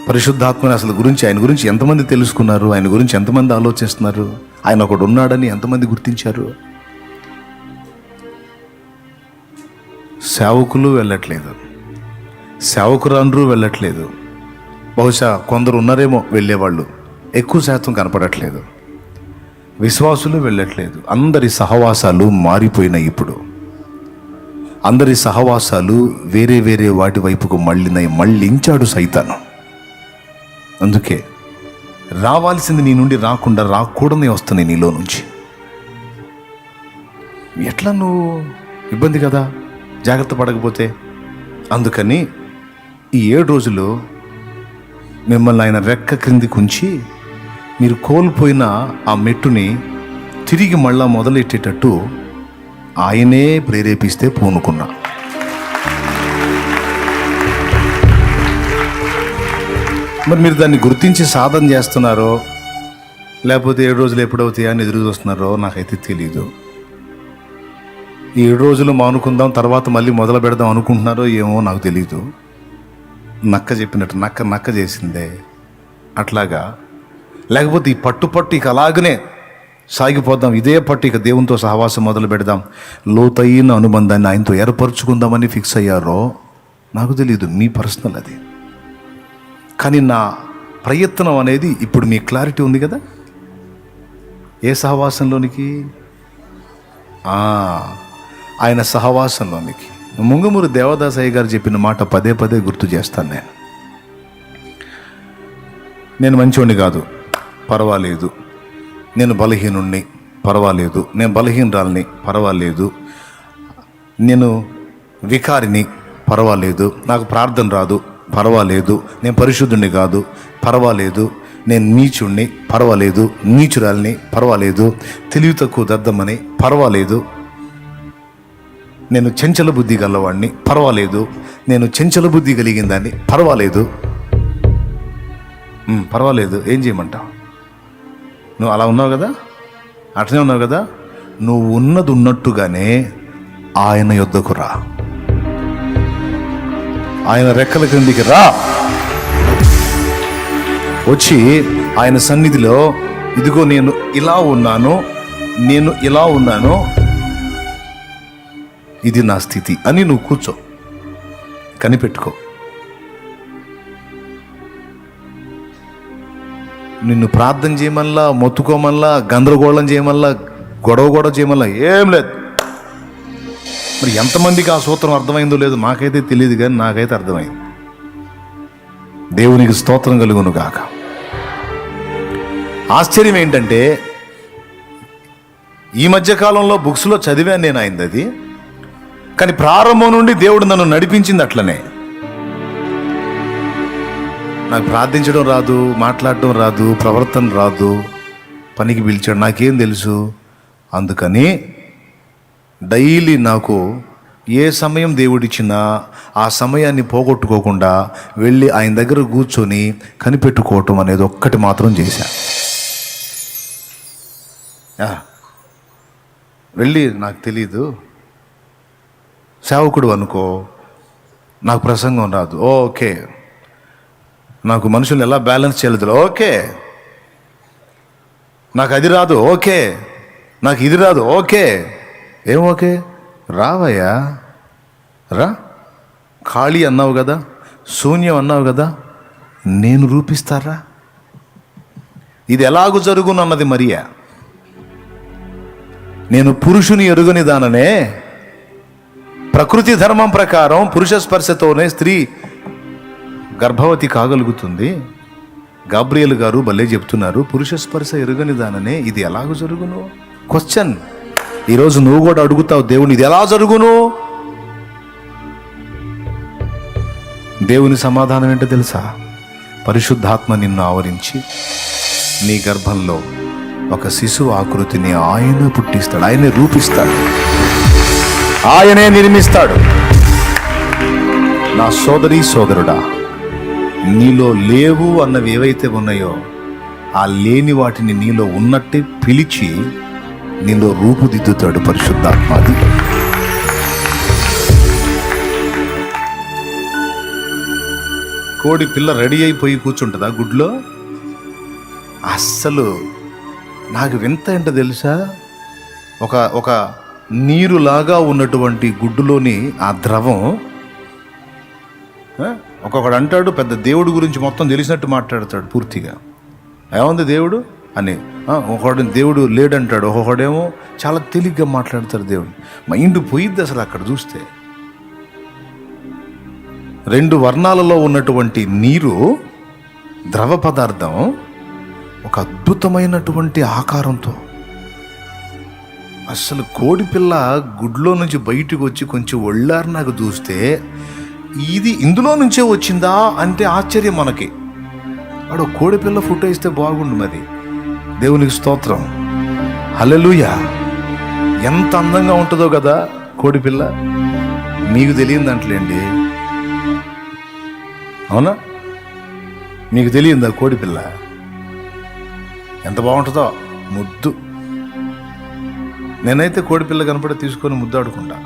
పరిశుద్ధాత్మని అసలు గురించి, ఆయన గురించి ఎంతమంది తెలుసుకున్నారు? ఆయన గురించి ఎంతమంది ఆలోచిస్తున్నారు? ఆయన ఒకడు ఉన్నాడని ఎంతమంది గుర్తించారు? సేవకులు వెళ్ళట్లేదు, సేవకురాండ్రు వెళ్ళట్లేదు. బహుశా కొందరు ఉన్నారేమో వెళ్ళేవాళ్ళు, ఎక్కువ శాతం కనపడట్లేదు. విశ్వాసులు వెళ్ళట్లేదు. అందరి సహవాసాలు మారిపోయినాయి. ఇప్పుడు అందరి సహవాసాలు వేరే వేరే వాటి వైపుకు మళ్ళించాడు సైతాను. అందుకే రావాల్సింది నీ నుండి రాకుండా రాకూడనే వస్తున్నాయి నీలో నుంచి. ఎట్లా నువ్వు ఇబ్బంది కదా జాగ్రత్త పడకపోతే. అందుకని ఈ 7 రోజులు మిమ్మల్ని ఆయన రెక్క క్రిందికి ఉంచి మీరు కోల్పోయిన ఆ మెట్టుని తిరిగి మళ్ళా మొదలెట్టేటట్టు ఆయనే ప్రేరేపిస్తే పూనుకున్నా. మరి మీరు దాన్ని గుర్తించి సాధన చేస్తున్నారో లేకపోతే 7 రోజులు ఎప్పుడవుతాయా అని ఎదురు చూస్తున్నారో నాకైతే తెలీదు. ఈ 7 రోజులు మానుకుందాం, తర్వాత మళ్ళీ మొదలు పెడదాం అనుకుంటున్నారో ఏమో నాకు తెలీదు. నక్క చెప్పినట్టు నక్క చేసిందే అట్లాగా. లేకపోతే ఈ పట్టు ఇక అలాగనే సాగిపోదాం, ఇదే పట్టు ఇక దేవునితో సహవాసం మొదలు పెడదాం, లోతైన అనుబంధాన్ని ఆయనతో ఏర్పరచుకుందామని ఫిక్స్ అయ్యారో నాకు తెలీదు. మీ పర్సనల్ అది. కానీ నా ప్రయత్నం అనేది ఇప్పుడు మీ క్లారిటీ ఉంది కదా. ఏ సహవాసంలోనికి? ఆయన సహవాసంలోనికి. ముంగమూరు దేవదాసయ్య గారు చెప్పిన మాట పదే గుర్తు చేస్తాను. నేను మంచోడిని కాదు, పర్వాలేదు. నేను బలహీనుణ్ణి, పర్వాలేదు. నేను బలహీనరాల్ని, పర్వాలేదు. నేను వికారిని, పర్వాలేదు. నాకు ప్రార్థన రాదు, పర్వాలేదు. నేను పరిశుద్ధుణ్ణి కాదు, పర్వాలేదు, నేను నీచుణ్ణి పర్వాలేదు, నీచురాల్ని పర్వాలేదు, తెలివి తక్కువ దద్దమ్మని పర్వాలేదు, నేను చెంచల బుద్ధి గలవాడిని పర్వాలేదు, నేను చెంచల బుద్ధి కలిగిన దాన్ని పర్వాలేదు. పర్వాలేదు, ఏం చేయమంటావు? నువ్వు అలా ఉన్నావు కదా, అట్లనే ఉన్నావు కదా, నువ్వు ఉన్నది ఉన్నట్టుగానే ఆయన యొద్దకు రా, ఆయన రెక్కల క్రిందికి రా. వచ్చి ఆయన సన్నిధిలో, ఇదిగో నేను ఇలా ఉన్నాను, నేను ఇలా ఉన్నాను, ఇది నా స్థితి అని నువ్వు కూర్చో, కనిపెట్టుకో. నిన్ను ప్రార్థన చేయమల్లా, మొత్తుకోమల్లా, గందరగోళం చేయమల్లా, గొడవ చేయమల్లా ఏం లేదు. మరి ఎంతమందికి ఆ సూత్రం అర్థమైందో లేదో నాకైతే తెలియదు, కానీ నాకైతే అర్థమైంది. దేవునికి స్తోత్రం కలుగును గాక. ఆశ్చర్యం ఏంటంటే, ఈ మధ్యకాలంలో బుక్స్లో చదివాను నేను అయింది అది, కానీ ప్రారంభం నుండి దేవుడు నన్ను నడిపించింది అట్లనే. నాకు ప్రార్థించడం రాదు, మాట్లాడటం రాదు, ప్రవర్తన రాదు, పనికి పిలిచాడు, నాకేం తెలుసు. అందుకని డైలీ నాకు ఏ సమయం దేవుడిచ్చినా ఆ సమయాన్ని పోగొట్టుకోకుండా వెళ్ళి ఆయన దగ్గర కూర్చొని కనిపెట్టుకోవటం అనేది ఒక్కటి మాత్రం చేశా. వెళ్ళి నాకు తెలీదు, సేవకుడు అనుకో, నాకు ప్రసంగం రాదు, ఓకే, నాకు మనుషులు ఎలా బ్యాలెన్స్ చేయలేదు, ఓకే, నాకు అది రాదు, ఓకే, నాకు ఇది రాదు, ఓకే, ఏం ఓకే, రావయ్యా రా. ఖాళీ అన్నావు కదా, శూన్యం అన్నావు కదా, నేను రూపిస్తారా. ఇది ఎలాగూ జరుగును అన్నది మరియా. నేను పురుషుని ఎరుగని దాననే, ప్రకృతి ధర్మం ప్రకారం పురుష స్పర్శతోనే స్త్రీ గర్భవతి కాగలుగుతుంది. గాబ్రియల్ గారు భలే చెప్తున్నారు, పురుష స్పర్శ ఎరుగని దాననే, ఇది ఎలాగ జరుగును? క్వశ్చన్ ఈరోజు నువ్వు కూడా అడుగుతావు, దేవుని ఇది ఎలా జరుగును? దేవుని సమాధానం ఏంటో తెలుసా? పరిశుద్ధాత్మ నిన్ను ఆవరించి నీ గర్భంలో ఒక శిశువు ఆకృతిని ఆయన పుట్టిస్తాడు, ఆయనే రూపిస్తాడు, ఆయనే నిర్మిస్తాడు. నా సోదరి సోదరుడా, నీలో లేవు అన్నవి ఏవైతే ఉన్నాయో ఆ లేని వాటిని నీలో ఉన్నట్టే పిలిచి నీలో రూపుదిద్దుతాడు పరిశుద్ధాత్మ. అది కోడి పిల్ల రెడీ అయిపోయి కూర్చుంటుందా గుడ్లో? అస్సలు నాకు వింత ఏంటో తెలుసా, ఒక నీరులాగా ఉన్నటువంటి గుడ్డులోని ఆ ద్రవం, ఒక్కొక్కడు అంటాడు పెద్ద దేవుడి గురించి మొత్తం తెలిసినట్టు మాట్లాడతాడు పూర్తిగా, ఏముంది దేవుడు అని. ఒకడు దేవుడు లేడంటాడు, ఒక్కొక్కడేమో చాలా తేలిగ్గా మాట్లాడతాడు దేవుడు. మైండ్ పోయిద్ది అసలు అక్కడ చూస్తే. రెండు వర్ణాలలో ఉన్నటువంటి నీరు, ద్రవ పదార్థం, ఒక అద్భుతమైనటువంటి ఆకారంతో, అసలు కోడిపిల్ల గుడ్లో నుంచి బయటకు వచ్చి కొంచెం ఒళ్ళారు నాకు చూస్తే, ఇది ఇందులో నుంచే వచ్చిందా అంటే ఆశ్చర్యం మనకి. వాడు కోడిపిల్ల ఫోటో ఇస్తే బాగుండు. మరి దేవునికి స్తోత్రం, హల్లెలూయా. ఎంత అందంగా ఉంటుందో కదా కోడిపిల్ల. మీకు తెలియదు అంటలేండి, అవునా? మీకు తెలియదా కోడిపిల్ల ఎంత బాగుంటుందో? ముద్దు. నేనైతే కోడిపిల్ల కనపడి తీసుకొని ముద్దాడుకుంటా.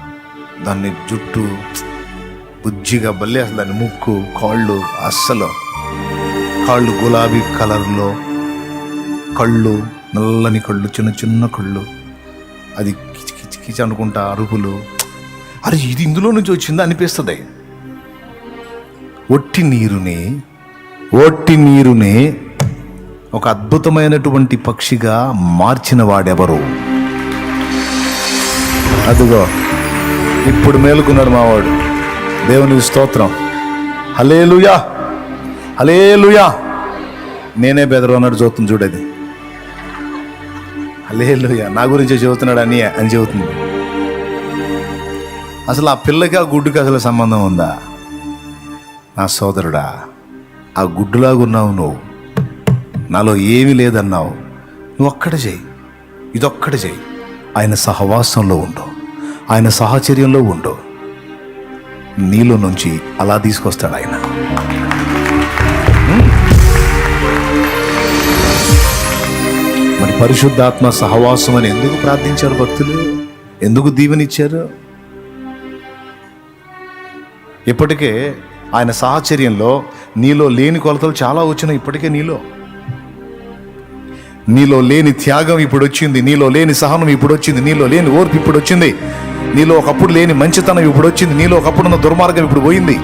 దాన్ని జుట్టు బుజ్జిగా బల్లి, అసలు దాని ముక్కు, కాళ్ళు, అస్సలు కాళ్ళు గులాబీ కలర్లో, కళ్ళు నల్లని కళ్ళు, చిన్న చిన్న కళ్ళు, అది కిచి కిచి కిచి అనుకుంటా అరుపులు. అరే ఇది ఇందులో నుంచి వచ్చిందా అనిపిస్తుంది. ఒట్టి నీరుని ఒక అద్భుతమైనటువంటి పక్షిగా మార్చిన వాడెవరు? అదిగో ఇప్పుడు మేలుకున్నాడు మావాడు. దేవునికి స్తోత్రం, హల్లెలూయా, హల్లెలూయా. నేనే బెదరు అన్నాడు, చూస్తుంది చూడది. హల్లెలూయా, నా గురించే చెబుతున్నాడు అని చెబుతుంది. అసలు ఆ పిల్లకి ఆ గుడ్డుకి అసలు సంబంధం ఉందా? నా సోదరుడా, ఆ గుడ్డులాగా ఉన్నావు నువ్వు. నాలో ఏమీ లేదన్నావు, నువ్వు ఒక్కడే చేయి, ఇదొక్కటి చేయి. ఆయన సహవాసంలో ఉండు, ఆయన సాహచర్యంలో ఉండు. నీలో నుంచి అలా తీసుకొస్తాడు ఆయన. మరి పరిశుద్ధాత్మ సహవాసం అని ఎందుకు ప్రార్థించారు భక్తులు? ఎందుకు దీవెనిచ్చారు? ఇప్పటికే ఆయన సాహచర్యంలో నీలో లేని కొలతలు చాలా వచ్చినాయి. ఇప్పటికే నీలో లేని త్యాగం ఇప్పుడు వచ్చింది, నీలో లేని సహనం ఇప్పుడు వచ్చింది, నీలో లేని ఓర్పు ఇప్పుడు వచ్చింది, నీలో ఒకప్పుడు లేని మంచితనం ఇప్పుడు వచ్చింది, నీలో ఒకప్పుడున్న దుర్మార్గం ఇప్పుడు పోయింది,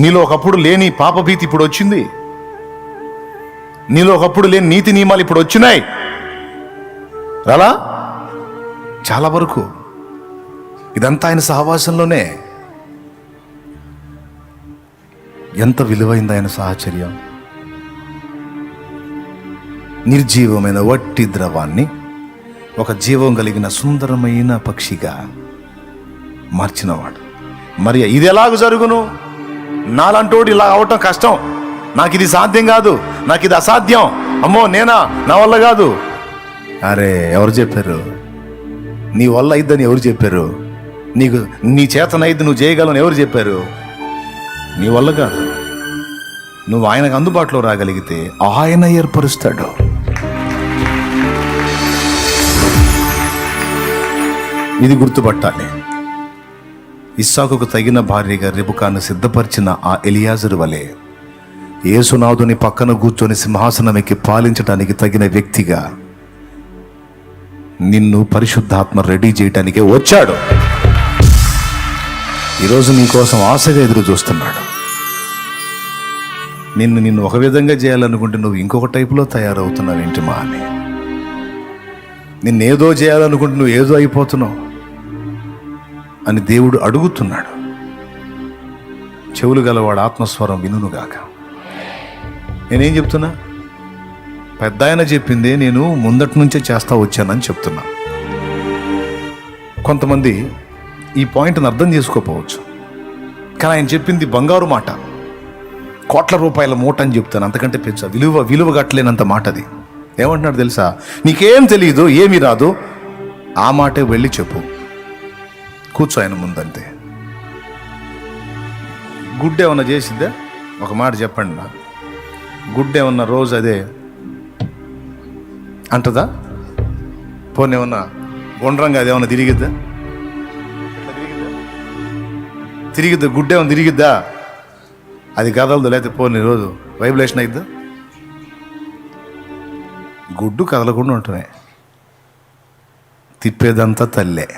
నీలో ఒకప్పుడు లేని పాపభీతి ఇప్పుడు వచ్చింది, నీలో ఒకప్పుడు లేని నీతి నియమాలు ఇప్పుడు వచ్చినాయి. అలా చాలా వరకు ఇదంతా ఆయన సహవాసంలోనే. ఎంత విలువైంది ఆయన సాహచర్యం! నిర్జీవమైన వట్టి ద్రవాన్ని ఒక జీవం కలిగిన సుందరమైన పక్షిగా మార్చినవాడు. మరి ఇది ఎలాగ జరుగును? నాలంటోడు ఇలా అవటం కష్టం, నాకు ఇది సాధ్యం కాదు, నాకు ఇది అసాధ్యం, అమ్మో నేనా, నా వల్ల కాదు. అరే ఎవరు చెప్పారు? నీ వల్ల అయిద్దని ఎవరు చెప్పారు? నీ చేతనైద్ది, నువ్వు చేయగలని ఎవరు చెప్పారు? నీ వల్ల కాదు. నువ్వు ఆయనకు అందుబాటులో రాగలిగితే ఆయన ఏర్పరుస్తాడు. ఇది గుర్తుపట్టాలి. ఇస్సాకుకు తగిన భార్యగా రెబెకాను సిద్ధపరిచిన ఆ ఎలియాజరు వలె యేసునాథుని పక్కన కూర్చొని సింహాసనం ఎక్కి పాలించడానికి తగిన వ్యక్తిగా నిన్ను పరిశుద్ధాత్మ రెడీ చేయటానికే వచ్చాడు. ఈరోజు నీ కోసం ఆశగా ఎదురు చూస్తున్నాడు. నిన్ను ఒక విధంగా చేయాలనుకుంటే నువ్వు ఇంకొక టైపులో తయారవుతున్నావు ఏంటి మా అని. నిన్నేదో చేయాలనుకుంటే నువ్వు ఏదో అయిపోతున్నావు అని దేవుడు అడుగుతున్నాడు. చెవులు గలవాడు ఆత్మస్వరం వినుగాక. నేనేం చెప్తున్నా? పెద్ద ఆయన చెప్పిందే నేను ముందటి నుంచే చేస్తా వచ్చానని చెప్తున్నా. కొంతమంది ఈ పాయింట్ని అర్థం చేసుకోకపోవచ్చు, కానీ ఆయన చెప్పింది బంగారు మాట, కోట్ల రూపాయల మూట అని చెప్తాను. అంతకంటే పెంచ విలువ గట్టలేనంత మాట అది. ఏమంటున్నాడు తెలుసా? నీకేం తెలియదు, ఏమీ రాదు, ఆ మాటే వెళ్ళి చెప్పు, కూర్చో ఆయన ముందంతే. గుడ్ ఏమన్నా చేసిద్దా? ఒక మాట చెప్పండి నాకు. గుడ్ ఏమన్నా రోజు అదే అంటదా? పోనీ ఏమన్నా గుండ్రంగా అదేమన్నా తిరిగిద్దా? గుడ్ ఏమన్నా తిరిగిద్దా? అది కదలదు. లేకపోతే పోనీ రోజు వైబ్రేషన్ అయిద్దా? గుడ్డు కదలకుండా ఉంటున్నాయి. తిప్పేదంతా తల్లే.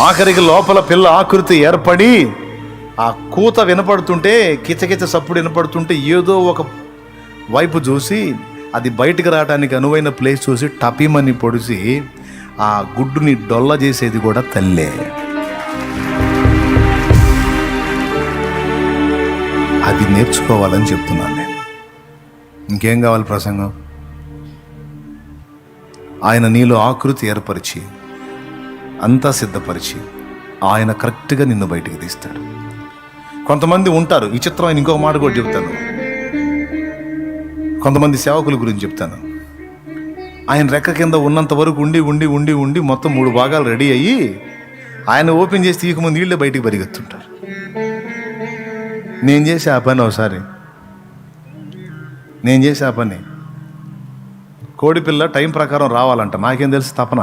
ఆఖరికి లోపల పిల్ల ఆకృతి ఏర్పడి ఆ కూత వినపడుతుంటే, కిచకిచ సప్పుడు వినపడుతుంటే ఏదో ఒక వైపు చూసి అది బయటకు రావడానికి అనువైన ప్లేస్ చూసి టపీమని పొడిచి ఆ గుడ్డుని డొల్ల చేసేది కూడా తల్లే. అది నేర్చుకోవాలని చెప్తున్నాను నేను. ఇంకేం కావాలి ప్రసంగం? ఆయన నీలో ఆకృతి ఏర్పరిచి అంతా సిద్ధపరిచి ఆయన కరెక్ట్గా నిన్ను బయటికి తీస్తాడు. కొంతమంది ఉంటారు, ఈ చిత్రం ఆయన ఇంకొక మాట కూడా చెప్తాను. కొంతమంది సేవకుల గురించి చెప్తాను. ఆయన రెక్క కింద ఉన్నంత వరకు ఉండి ఉండి ఉండి ఉండి మొత్తం 3 భాగాలు రెడీ అయ్యి ఆయన ఓపెన్ చేసి తీయకముందు నీళ్ళే బయటికి పరిగెత్తుంటారు. నేను చేసే ఆ పని ఒకసారి, కోడిపిల్ల టైం ప్రకారం రావాలంట. నాకేం తెలుసు తపన.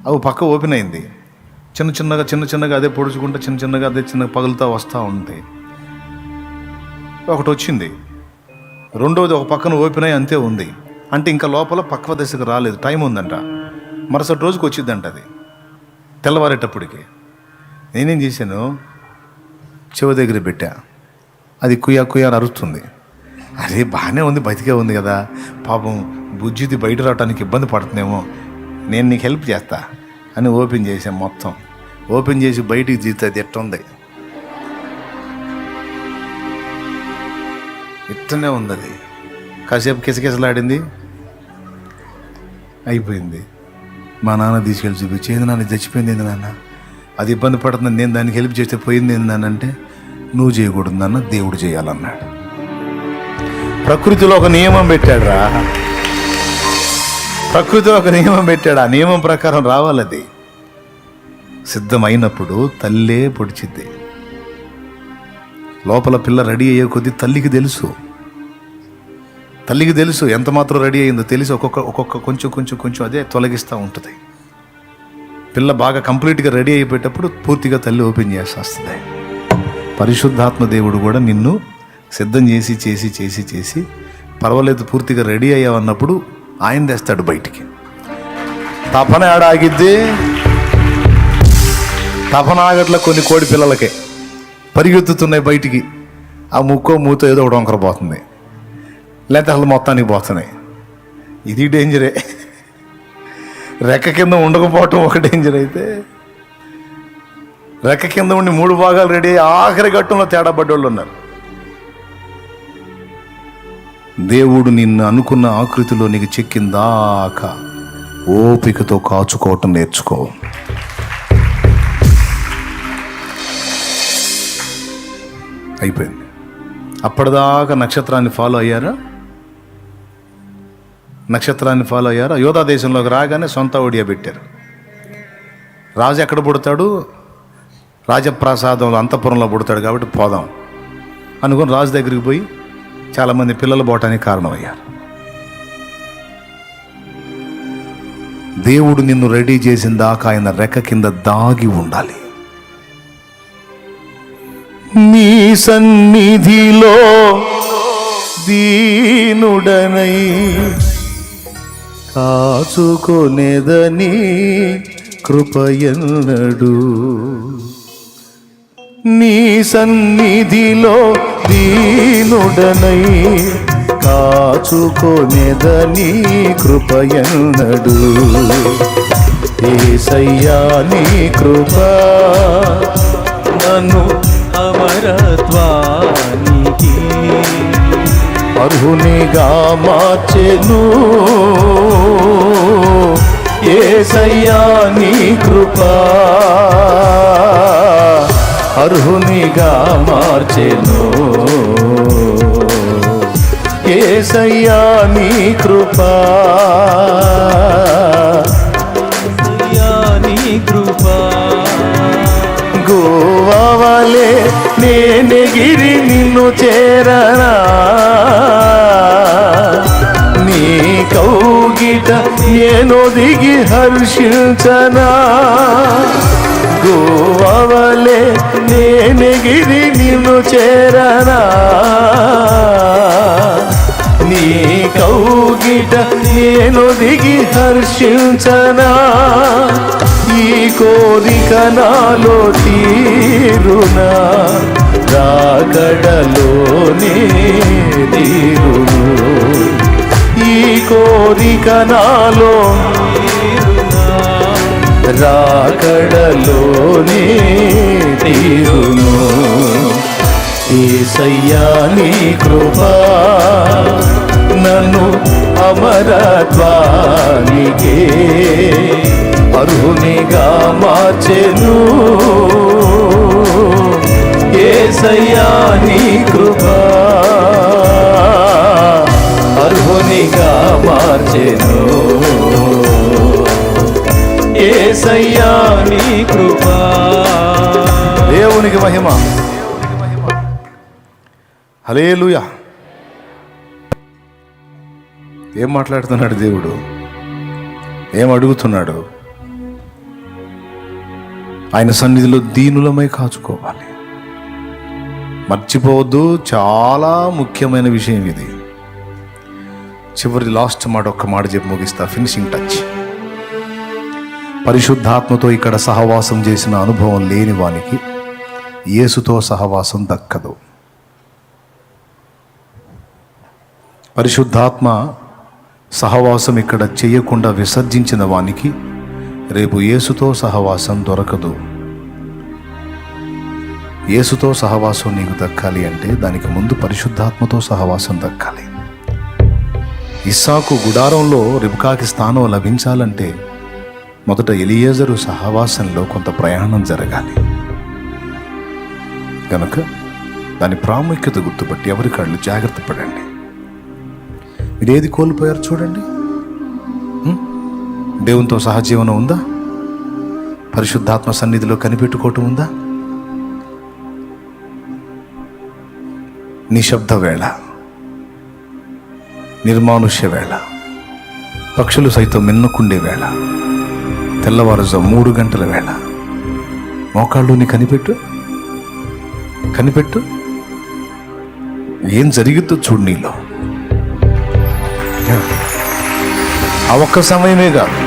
అవి పక్క ఓపెన్ అయింది. చిన్న చిన్నగా అదే పొడుచుకుంటా చిన్నగా అదే పగులుతా వస్తూ ఉంటాయి. ఒకటి వచ్చింది. రెండోది ఒక పక్కన ఓపెన్ అయ్యి అంతే ఉంది. అంటే ఇంకా లోపల పక్వ దశకు రాలేదు, టైం ఉందంట. మరుసటి రోజుకి వచ్చిందంట అది తెల్లవారేటప్పటికి. నేనేం చేశాను, చెవి దగ్గర పెట్టా. అది కుయ్యా అని అరుస్తుంది. అరే బాగానే ఉంది, బతికే ఉంది కదా, పాపం బుజ్జిది బయట రావడానికి ఇబ్బంది పడుతుందేమో, నేను నీకు హెల్ప్ చేస్తా అని ఓపెన్ చేసాం. మొత్తం ఓపెన్ చేసి బయటికి తీస్తే అది ఎట్టుంది, ఇట్టనే ఉంది. అది కాసేపు కిసకిసలాడింది, అయిపోయింది. మా నాన్న తీసుకెళ్ళి చూపించి, ఏంది నాన్న చచ్చిపోయింది, ఏంది నాన్న, అది ఇబ్బంది పడుతుంది, నేను దానికి హెల్ప్ చేస్తే పోయింది ఏందనంటే, నువ్వు చేయకూడదు నాన్న, దేవుడు చేయాలన్నాడు. ప్రకృతిలో ఒక నియమం పెట్టాడు రా, ప్రకృతిలో ఒక నియమం పెట్టాడు. ఆ నియమం ప్రకారం రావాలది. సిద్ధమైనప్పుడు తల్లే పొడిచిద్ది. లోపల పిల్ల రెడీ అయ్యే కొద్దీ తల్లికి తెలుసు ఎంత మాత్రం రెడీ అయిందో తెలిసి ఒక్కొక్క కొంచెం అదే తొలగిస్తూ ఉంటుంది. పిల్ల బాగా కంప్లీట్గా రెడీ అయిపోయేటప్పుడు పూర్తిగా తల్లి ఓపెన్ చేసేస్తుంది. పరిశుద్ధాత్మ దేవుడు కూడా నిన్ను సిద్ధం చేసి పర్వాలేదు పూర్తిగా రెడీ అయ్యావన్నప్పుడు ఆయన తెస్తాడు బయటికి. తపన ఆడాగిద్ది, తపన ఆగట్ల కొన్ని కోడి పిల్లలకే పరిగెత్తుతున్నాయి బయటికి. ఆ ముక్కో మూతో ఏదో ఒకటి వంకర పోతుంది, లేకపోతే అసలు మొత్తానికి పోతున్నాయి. ఇది డేంజరే. రెక్క కింద ఉండకపోవటం ఒక డేంజర్ అయితే, రెక్క కింద ఉండి 3 భాగాలు రెడీ అయ్యి ఆఖరి ఘట్టంలో తేడా పడ్డోళ్ళు ఉన్నారు. దేవుడు నిన్ను అనుకున్న ఆకృతిలో నీకు చెక్కిందాకా ఓపికతో కాచుకోవటం నేర్చుకో. అయిపోయింది. అప్పటిదాకా నక్షత్రాన్ని ఫాలో అయ్యారా? యోధా దేశంలోకి రాగానే సొంత ఒడియా పెట్టారు. రాజు ఎక్కడ పుడతాడు? రాజప్రాసాదంలో అంతఃపురంలో పుడతాడు కాబట్టి పోదాం అనుకుని రాజు దగ్గరికి పోయి చాలామంది పిల్లలు పోవటానికి కారణమయ్యారు. దేవుడు నిన్ను రెడీ చేసిన దాకా ఆయన రెక్క కింద దాగి ఉండాలి. నీ సన్నిధిలో దీనుడనై కాచుకొనేదని కృపయన్నడు. నీ సన్నిధిలో దీనుడనై కాచుకొనేదని కృపయన్నడు. యేసయ్యా నీ కృప నన్ను అమరత్వానికి అర్హునిగా మార్చెను. యేసయ్యా నీ కృప అర్హునిగా మార్చెను. యేసయ్యా నీ కృప గోవాలే నేనెగిరి నిన్ను చేరనా, నీ కౌగిట నేను దిగి హర్షించనా. గోవాలే నేనెగిరి నిన్ను చేరనా, నీ కౌగిట నేను దిగి హర్షించనా. ఈ కోరిక నాలో తీరునా, రాకడలోనే తీరును. ఈ కోరిక నాలో రాకడలోనే తీరును. యేసయ్యా నీ కృప నన్ను అమరత్వానికే అర్హునిగా మార్చెను. యేసయ్యా నీ కృప అర్హునిగా మార్చెను. యేసయ్యా నీ కృప. దేవునికి మహిమ. హల్లెలూయా. ఏం మాట్లాడుతున్నాడు దేవుడు? ఏం అడుగుతున్నాడు? ఆయన సన్నిధిలో దీనులమై కాచుకోవాలి. మర్చిపోవద్దు, చాలా ముఖ్యమైన విషయం ఇది. చివరి లాస్ట్ మాట ఒక్క మాట చెప్పి ముగిస్తా, ఫినిషింగ్ టచ్. పరిశుద్ధాత్మతో ఇక్కడ సహవాసం చేసిన అనుభవం లేని వానికి యేసుతో సహవాసం దక్కదు. పరిశుద్ధాత్మ సహవాసం ఇక్కడ చేయకుండా విసర్జించిన వానికి రేపు యేసుతో సహవాసం దొరకదు. యేసుతో సహవాసం నీకు దక్కాలి అంటే దానికి ముందు పరిశుద్ధాత్మతో సహవాసం దక్కాలి. ఇస్సాకు గుడారంలో రిబ్కాకి స్థానం లభించాలంటే మొదట ఎలియేజరు సహవాసంలో కొంత ప్రయాణం జరగాలి. కనుక దాని ప్రాముఖ్యత గుర్తుపట్టి ఎవరి కాళ్ళు జాగ్రత్త పడండి. మీరు ఏది కోల్పోయారు చూడండి. దేవునితో సహజీవనం ఉందా? పరిశుద్ధాత్మ సన్నిధిలో కనిపెట్టుకోవటం ఉందా? నిశ్శబ్ద వేళ, నిర్మానుష్య వేళ, పక్షులు సైతం మిన్నకుండే వేళ, తెల్లవారుజాము 3 గంటల వేళ, మోకాళ్ళుని కనిపెట్టు. ఏం జరిగిద్దో చూడు నీలో. ఆ ఒక్క సమయమే కాదు,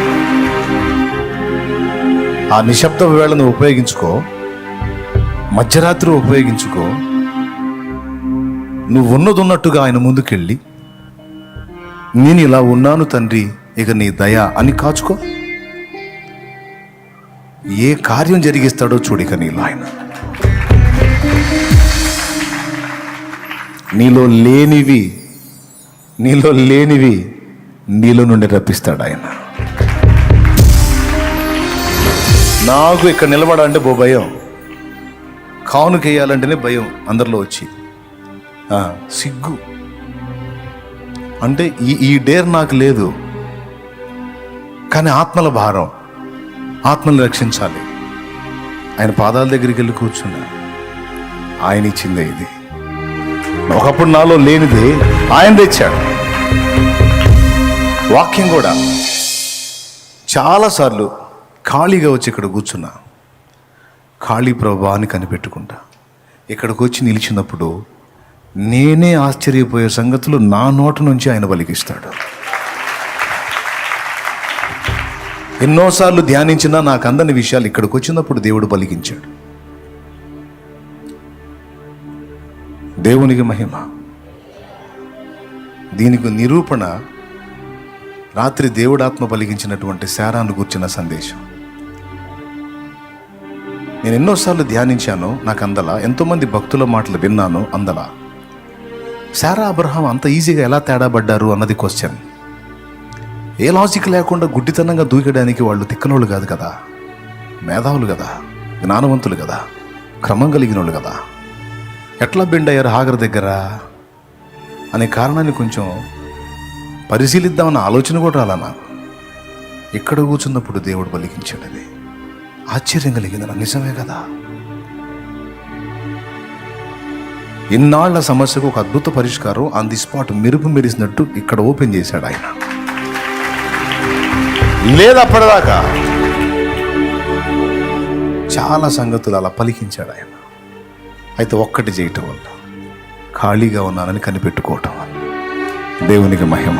ఆ నిశ్శబ్ద వేళను ఉపయోగించుకో, మధ్యరాత్రి ఉపయోగించుకో. నువ్వు ఉన్నదున్నట్టుగా ఆయన ముందుకెళ్ళి, నేను ఇలా ఉన్నాను తండ్రి, ఇక నీ దయ అని కాచుకో. ఏ కార్యం జరిగిస్తాడో చూడిక నీలో ఆయన. నీలో లేనివి నీలో నుండి రప్పిస్తాడు ఆయన. నాకు ఇక్కడ నిలబడాలంటే భయం, కానుకేయాలంటేనే భయం అందరిలో వచ్చి. సిగ్గు అంటే ఈ డేర్ నాకు లేదు. కానీ ఆత్మల భారం, ఆత్మల్ని రక్షించాలి. ఆయన పాదాల దగ్గరికి వెళ్ళి కూర్చున్నా. ఆయన ఇచ్చిందే ఇది. ఒకప్పుడు నాలో లేనిది ఆయన తెచ్చాడు. వాక్యం కూడా చాలాసార్లు ఖాళీగా వచ్చి ఇక్కడ కూర్చున్నా. ఖాళీ ప్రభా అని కనిపెట్టుకుంటా. ఇక్కడికి వచ్చి నిలిచినప్పుడు నేనే ఆశ్చర్యపోయే సంగతులు నా నోట నుంచి ఆయన పలికిస్తాడు. ఎన్నోసార్లు ధ్యానించినా నాకు అందని విషయాలు ఇక్కడికి వచ్చినప్పుడు దేవుడు పలికించాడు. దేవునికి మహిమ. దీనికి నిరూపణ రాత్రి దేవుడాత్మ పలికించినటువంటి శారాను గూర్చిన సందేశం. నేను ఎన్నోసార్లు ధ్యానించాను, నాకు అందలా. ఎంతోమంది భక్తుల మాటలు విన్నాను, అందలా. శారా అబ్రహాం అంత ఈజీగా ఎలా తేడా పడ్డారు అన్నది క్వశ్చన్. ఏ లాజిక్ లేకుండా గుడ్డితనంగా దూకడానికి వాళ్ళు తిక్కనోళ్ళు కాదు కదా, మేధావులు కదా, జ్ఞానవంతులు కదా, క్రమం కలిగిన వాళ్ళు కదా. ఎట్లా బెండ్ అయ్యారు హాగర్ దగ్గర అనే కారణాన్ని కొంచెం పరిశీలిద్దామన్న ఆలోచన కూడా రాలా నాకు. ఇక్కడ కూర్చున్నప్పుడు దేవుడు పలికించాడు. అది ఆశ్చర్యం కలిగింది నా. నిజమే కదా, ఇన్నాళ్ల సమస్యకు ఒక అద్భుత పరిష్కారం ఆన్ ది స్పాట్ మెరుపు మెరిసినట్టు ఇక్కడ ఓపెన్ చేశాడు ఆయన. లేదు అప్పటిదాకా చాలా సంగతులు అలా పలికించాడు ఆయన. అయితే ఒక్కటి చేయటం వల్ల, ఖాళీగా ఉన్నానని కనిపెట్టుకోవటం వల్ల. దేవునికి మహిమ.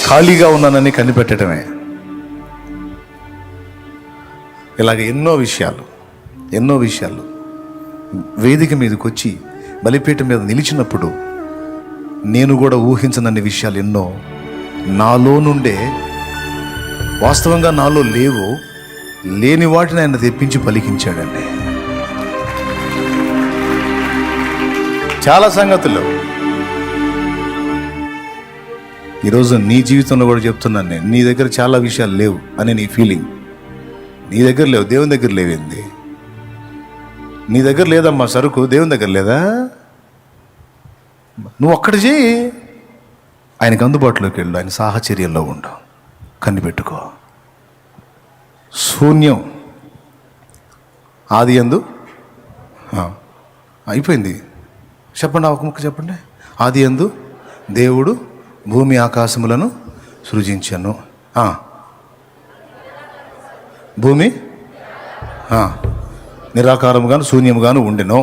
ఖాళీగా ఉన్నానని కనిపెట్టడమే. ఇలాగ ఎన్నో విషయాలు వేదిక మీదకి వచ్చి బలిపీఠం మీద నిలిచినప్పుడు నేను కూడా ఊహించనన్ని విషయాలు ఎన్నో నాలో నుండే, వాస్తవంగా నాలో లేని వాటిని ఆయన తెప్పించి పలికించాడండి. చాలా సంగతులు ఈరోజు నీ జీవితంలో కూడా చెప్తున్నాను నేను. నీ దగ్గర చాలా విషయాలు లేవు అని నీ ఫీలింగ్. నీ దగ్గర లేవు, దేవుని దగ్గర లేవేంది? నీ దగ్గర లేదమ్మా సరుకు, దేవుని దగ్గర లేదా? నువ్వు ఒక్కటి చేయి, ఆయనకు అందుబాటులోకి వెళ్ళు, ఆయన సాహచర్యంలో ఉండు, కనిపెట్టుకో. శూన్యం ఆది యందు అయిపోయింది. చెప్పండి, ఒక ముక్క చెప్పండి. ఆది యందు దేవుడు భూమి ఆకాశములను సృజించెను. భూమి నిరాకారముగాను శూన్యముగాను ఉండెను.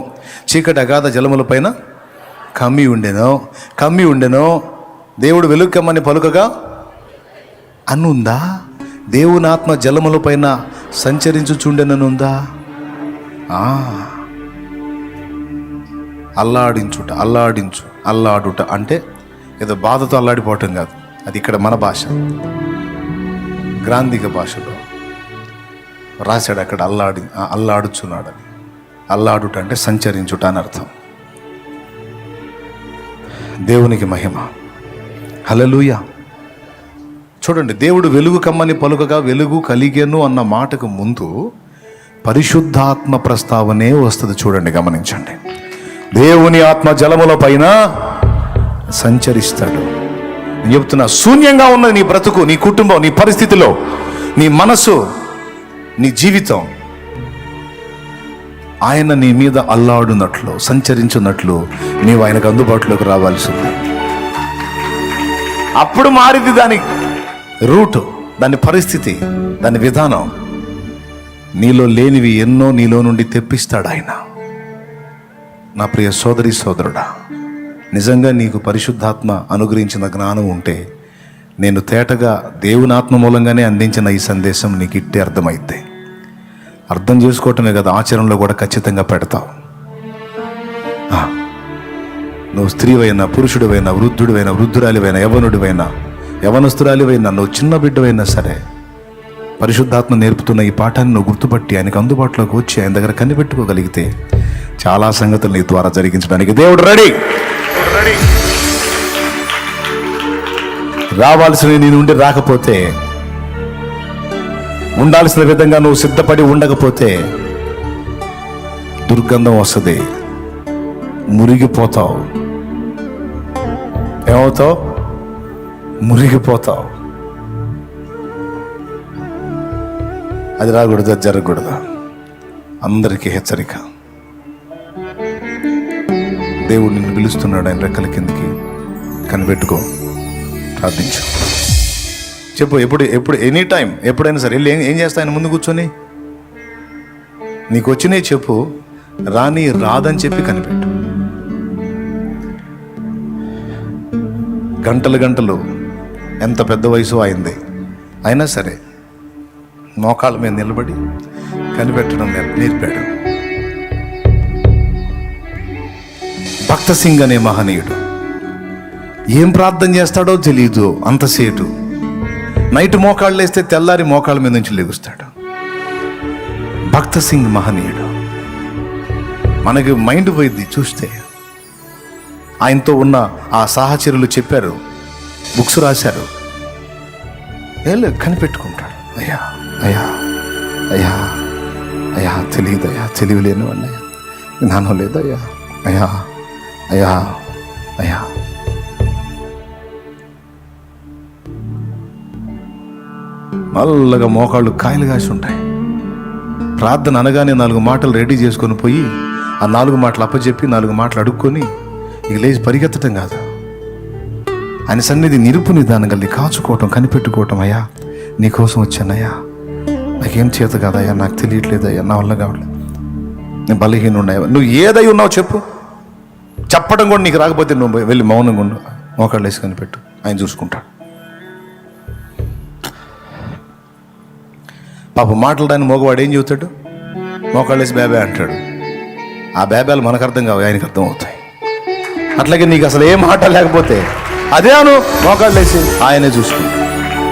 చీకటి అగాధ జలముల పైన కమ్మి ఉండెను. దేవుడు వెలుగు కమ్మని పలుకగా అనుందా? దేవుని ఆత్మ జలముల పైన సంచరించుచుండెననుందా? అల్లాడుట అంటే ఏదో బాధతో అల్లాడిపోవటం కాదు. అది ఇక్కడ మన భాష, గ్రాంధిక భాషలో రాశాడు. అక్కడ అల్లాడుచున్నాడని. అల్లాడుట అంటే సంచరించుట అని అర్థం. దేవునికి మహిమ. హల్లెలూయా. చూడండి, దేవుడు వెలుగు కమ్మని పలుకగా వెలుగు కలిగెను అన్న మాటకు ముందు పరిశుద్ధాత్మ ప్రస్తావనే వస్తుంది. చూడండి, గమనించండి. దేవుని ఆత్మ జలముల పైన సంచరిస్తాడు. నేను చెప్తున్నా, శూన్యంగా ఉన్నది నీ బ్రతుకు, నీ కుటుంబం, నీ పరిస్థితిలో, నీ మనసు, నీ జీవితం. ఆయన నీ మీద అల్లాడున్నట్లు, సంచరించున్నట్లు నీవు ఆయనకు అందుబాటులోకి రావాల్సింది. అప్పుడు మారింది దాని రూటు, దాని పరిస్థితి, దాని విధానం. నీలో లేనివి ఎన్నో నీలో నుండి తెప్పిస్తాడు ఆయన. నా ప్రియ సోదరి సోదరుడా, నిజంగా నీకు పరిశుద్ధాత్మ అనుగ్రహించిన జ్ఞానం ఉంటే, నేను తేటగా దేవుని ఆత్మ మూలంగానే అందించిన ఈ సందేశం నీకు ఇట్టే అర్థమైతే, అర్థం చేసుకోవటమే కదా, ఆచరణలో కూడా ఖచ్చితంగా పెడతావు. నువ్వు స్త్రీవైనా, పురుషుడివైనా, వృద్ధుడివైనా, వృద్ధురాలివైనా, యవనుడివైనా, యవనస్తురాలివైనా, నువ్వు చిన్న బిడ్డవైనా సరే, పరిశుద్ధాత్మ నేర్పుతున్న ఈ పాఠాన్ని నువ్వు గుర్తుపట్టి ఆయనకు అందుబాటులోకి వచ్చి ఆయన దగ్గర కనిపెట్టుకోగలిగితే చాలా సంగతులు నీ ద్వారా జరిగించడానికి దేవుడు రెడీ. రావాల్సినవి నీ నుండి రాకపోతే, ఉండాల్సిన విధంగా నువ్వు సిద్ధపడి ఉండకపోతే దుర్గంధం వస్తుంది, మురిగిపోతావు. ఏమవుతావు? మురిగిపోతావు. అది రాకూడదు, అది జరగకూడదు. అందరికీ హెచ్చరిక. దేవుడు నిన్ను పిలుస్తున్నాడు ఆయన రెక్కల కిందకి. కనిపెట్టుకో, ప్రార్థించు, చెప్పు. ఎప్పుడు ఎనీ టైం, ఎప్పుడైనా సరే వెళ్ళి ఏం చేస్తా ఆయన ముందు కూర్చొని నీకు వచ్చినాయి చెప్పు, రాని రాదని చెప్పి కనిపెట్టు. గంటలు గంటలు, ఎంత పెద్ద వయసు అయింది అయినా సరే మోకాళ్ళ మీద నిలబడి కనిపెట్టడం నేర్పాడు. భక్త సింగ్ అనే మహనీయుడు ఏం ప్రార్థన చేస్తాడో తెలియదు. అంతసేటు నైట్ మోకాళ్ళు వేస్తే తెల్లారి మోకాళ్ళ మీద నుంచి లెగుస్తాడు. భక్త సింగ్ మహనీయుడు. మనకి మైండ్ పోయింది చూస్తే. ఆయనతో ఉన్న ఆ సహచరులు చెప్పారు, బుక్స్ రాశారు. కనిపెట్టుకుంటాడు. అయ్యా అయ్యా అయ్యా అయ్యా తెలియదయ్యా, తెలివి లేనివన్నయ్యా, జ్ఞానం లేదయ్యా, అయ్యా అయ్యా అయ్యా. నల్లగా మోకాళ్ళు కాయలు కాసి ఉంటాయి. ప్రార్థన అనగానే 4 మాటలు రెడీ చేసుకొని పోయి ఆ 4 మాటలు అప్పచెప్పి 4 మాటలు అడుక్కొని ఇక లేచి పరిగెత్తటం కాదు. ఆయన సన్నిధి నిరుపు నిదానం కలిగి కాచుకోవటం, కనిపెట్టుకోవటం. అయ్యా నీకోసం వచ్చానయ్యా, నాకేం చేత కాదయ్యా, నాకు తెలియట్లేదయ్యా, నా వల్ల కావట్లేదు, నేను బలహీనున్నాయా. నువ్వు ఏదై ఉన్నావు చెప్పు. చెప్పడం కూడా నీకు రాకపోతే నువ్వు వెళ్ళి మౌనంగా ఉండు, మోకాళ్ళు వేసి కనిపెట్టు, ఆయన చూసుకుంటాడు. పాప మాట్లాడడానికి మగవాడు ఏం చెబుతాడు? మోకాళ్ళు వేసి బేబే అంటాడు. ఆ బేబాలు మనకు అర్థం కావు, ఆయనకు అర్థం అవుతాయి. అట్లాగే నీకు అసలు ఏ మాట లేకపోతే అదే అను, మోకాళ్ళు వేసి ఆయనే చూసుకుంటాడు.